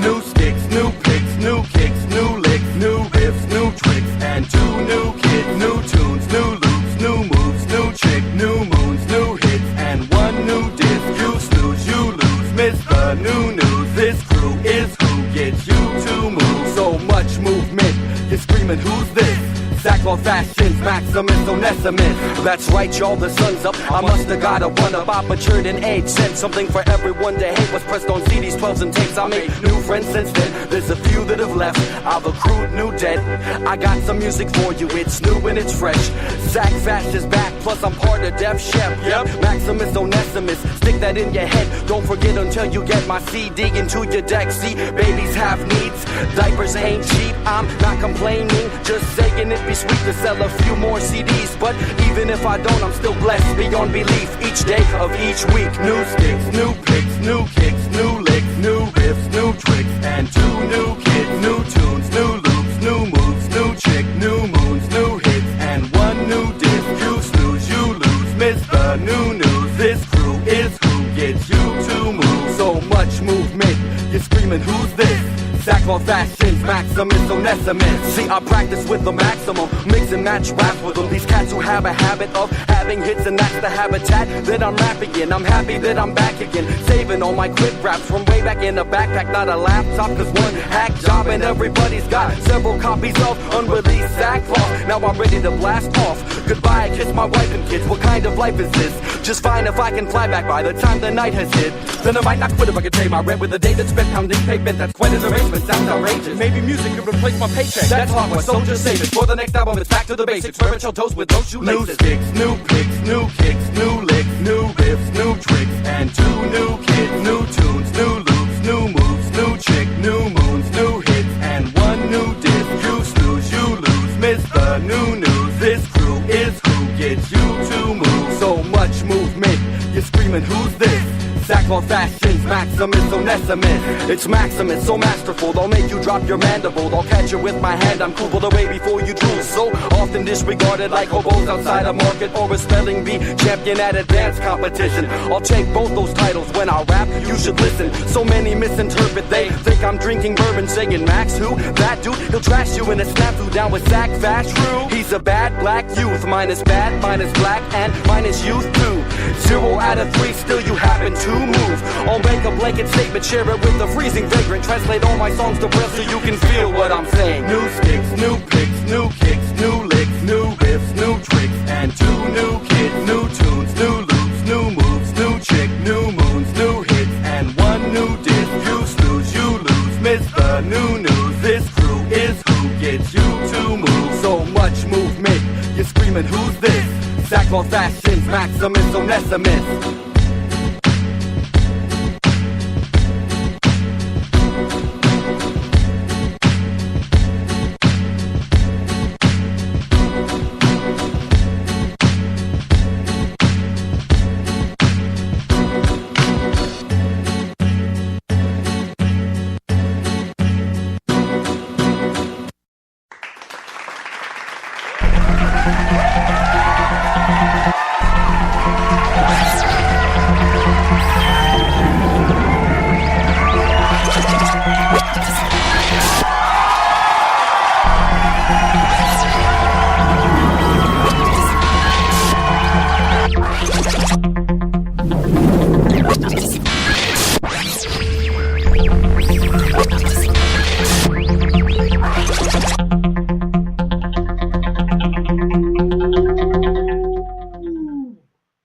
B: New sticks, new picks, new kicks, new licks, new riffs, new tricks, and two new kids, new tunes, new loops, new moves, new chick, new moons, new hits, and one new disc. You snooze, you lose, miss the new news. This crew is who gets you to move. So much movement, you're screaming, who's this? Sackcloth fashions, Maximus, Onesimus. That's right, y'all, the sun's up. I must have got a run-up. I matured in age, sent something for everyone to hate. Was pressed on CDs, 12s, and tapes. I made new friends since then. There's a few that have left. I've accrued new debt. I got some music for you. It's new and it's fresh. Sack Fast is back, plus I'm part of Def Chef. Yep, Maximus, Onesimus. Stick that in your head. Don't forget until you get my CD into your deck. See, babies have needs. Diapers ain't cheap. I'm not complaining, just saying it'd be sweet to sell a few more CDs. But even if I don't, I'm still blessed beyond belief. Each day of each week, new sticks, new picks, new kicks, new licks, new riffs, new tricks, and two new kids, new tunes, new loops, new moves, new chick, new moons, new hits, and one new disc. You snooze, you lose, miss the new news. This crew is who gets you to move. So much movement, you're screaming, who's this? Sackcloth fashions, Maximus, Onesimus. See, I practice with the maximum, mix and match rap with them. These cats who have a habit of having hits, and that's the habitat that I'm rapping in. I'm happy that I'm back again, saving all my quick raps from way back in a backpack, not a laptop. Cause one hack job and everybody's got several copies of unreleased Sackcloth. Now I'm ready to blast off. Goodbye, kiss my wife and kids. What kind of life is this? Just fine if I can fly back by the time the night has hit. Then I might not quit if I can pay my rent with a day that's spent pounding pavement. That's quite an arrangement. Sounds outrageous.
D: Maybe music could replace my paycheck.
B: That's hard, but so just save it. For the next album, it's back to the basics. Spiritual toast with no shoelaces. New sticks, new picks, new kicks, new licks, new riffs, new tricks, and two new kids, new tunes, new loops, new moves, new chick, new moons, new hits, and one new disc. You snooze, you lose, miss the new news. This crew is who gets you to move. So much movement, you're screaming, who's this? Sackcloth fashions, Maximus, Onesimus. It's Maximus, so masterful, they'll make you drop your mandible. I'll catch you with my hand, I'm cool away before you drool. So often disregarded like hobos outside a market, or a spelling bee champion at advanced competition. I'll take both those titles when I rap, you should listen. So many misinterpret, they think I'm drinking bourbon, saying Max who? That dude, he'll trash you in a snafu down with Sack Fast. True, he's a bad black youth, minus bad, minus black, and minus youth too. 0 out of 3, still you happen to move. I'll make a blanket statement, share it with the freezing vagrant. Translate all my songs to braille so you can feel what I'm saying. New sticks, new picks, new kicks, new licks, new riffs, new tricks, and two new kids, new tunes, new loops, new moves, new chick, new moons, new hits, and one new disc. You snooze, you lose, miss the new news. This crew is who gets you to move. So much movement, you're screaming, who's this? Sackcloth fashions, Maximus, Onesimus.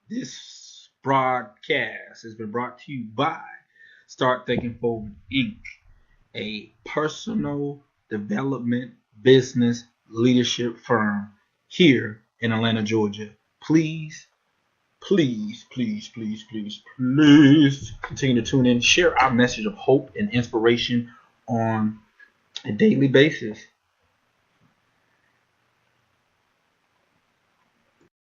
A: This broadcast has been brought to you by Start Thinking Forward Inc., a personal development business leadership firm here in Atlanta, Georgia. Please continue to tune in, share our message of hope and inspiration on a daily basis.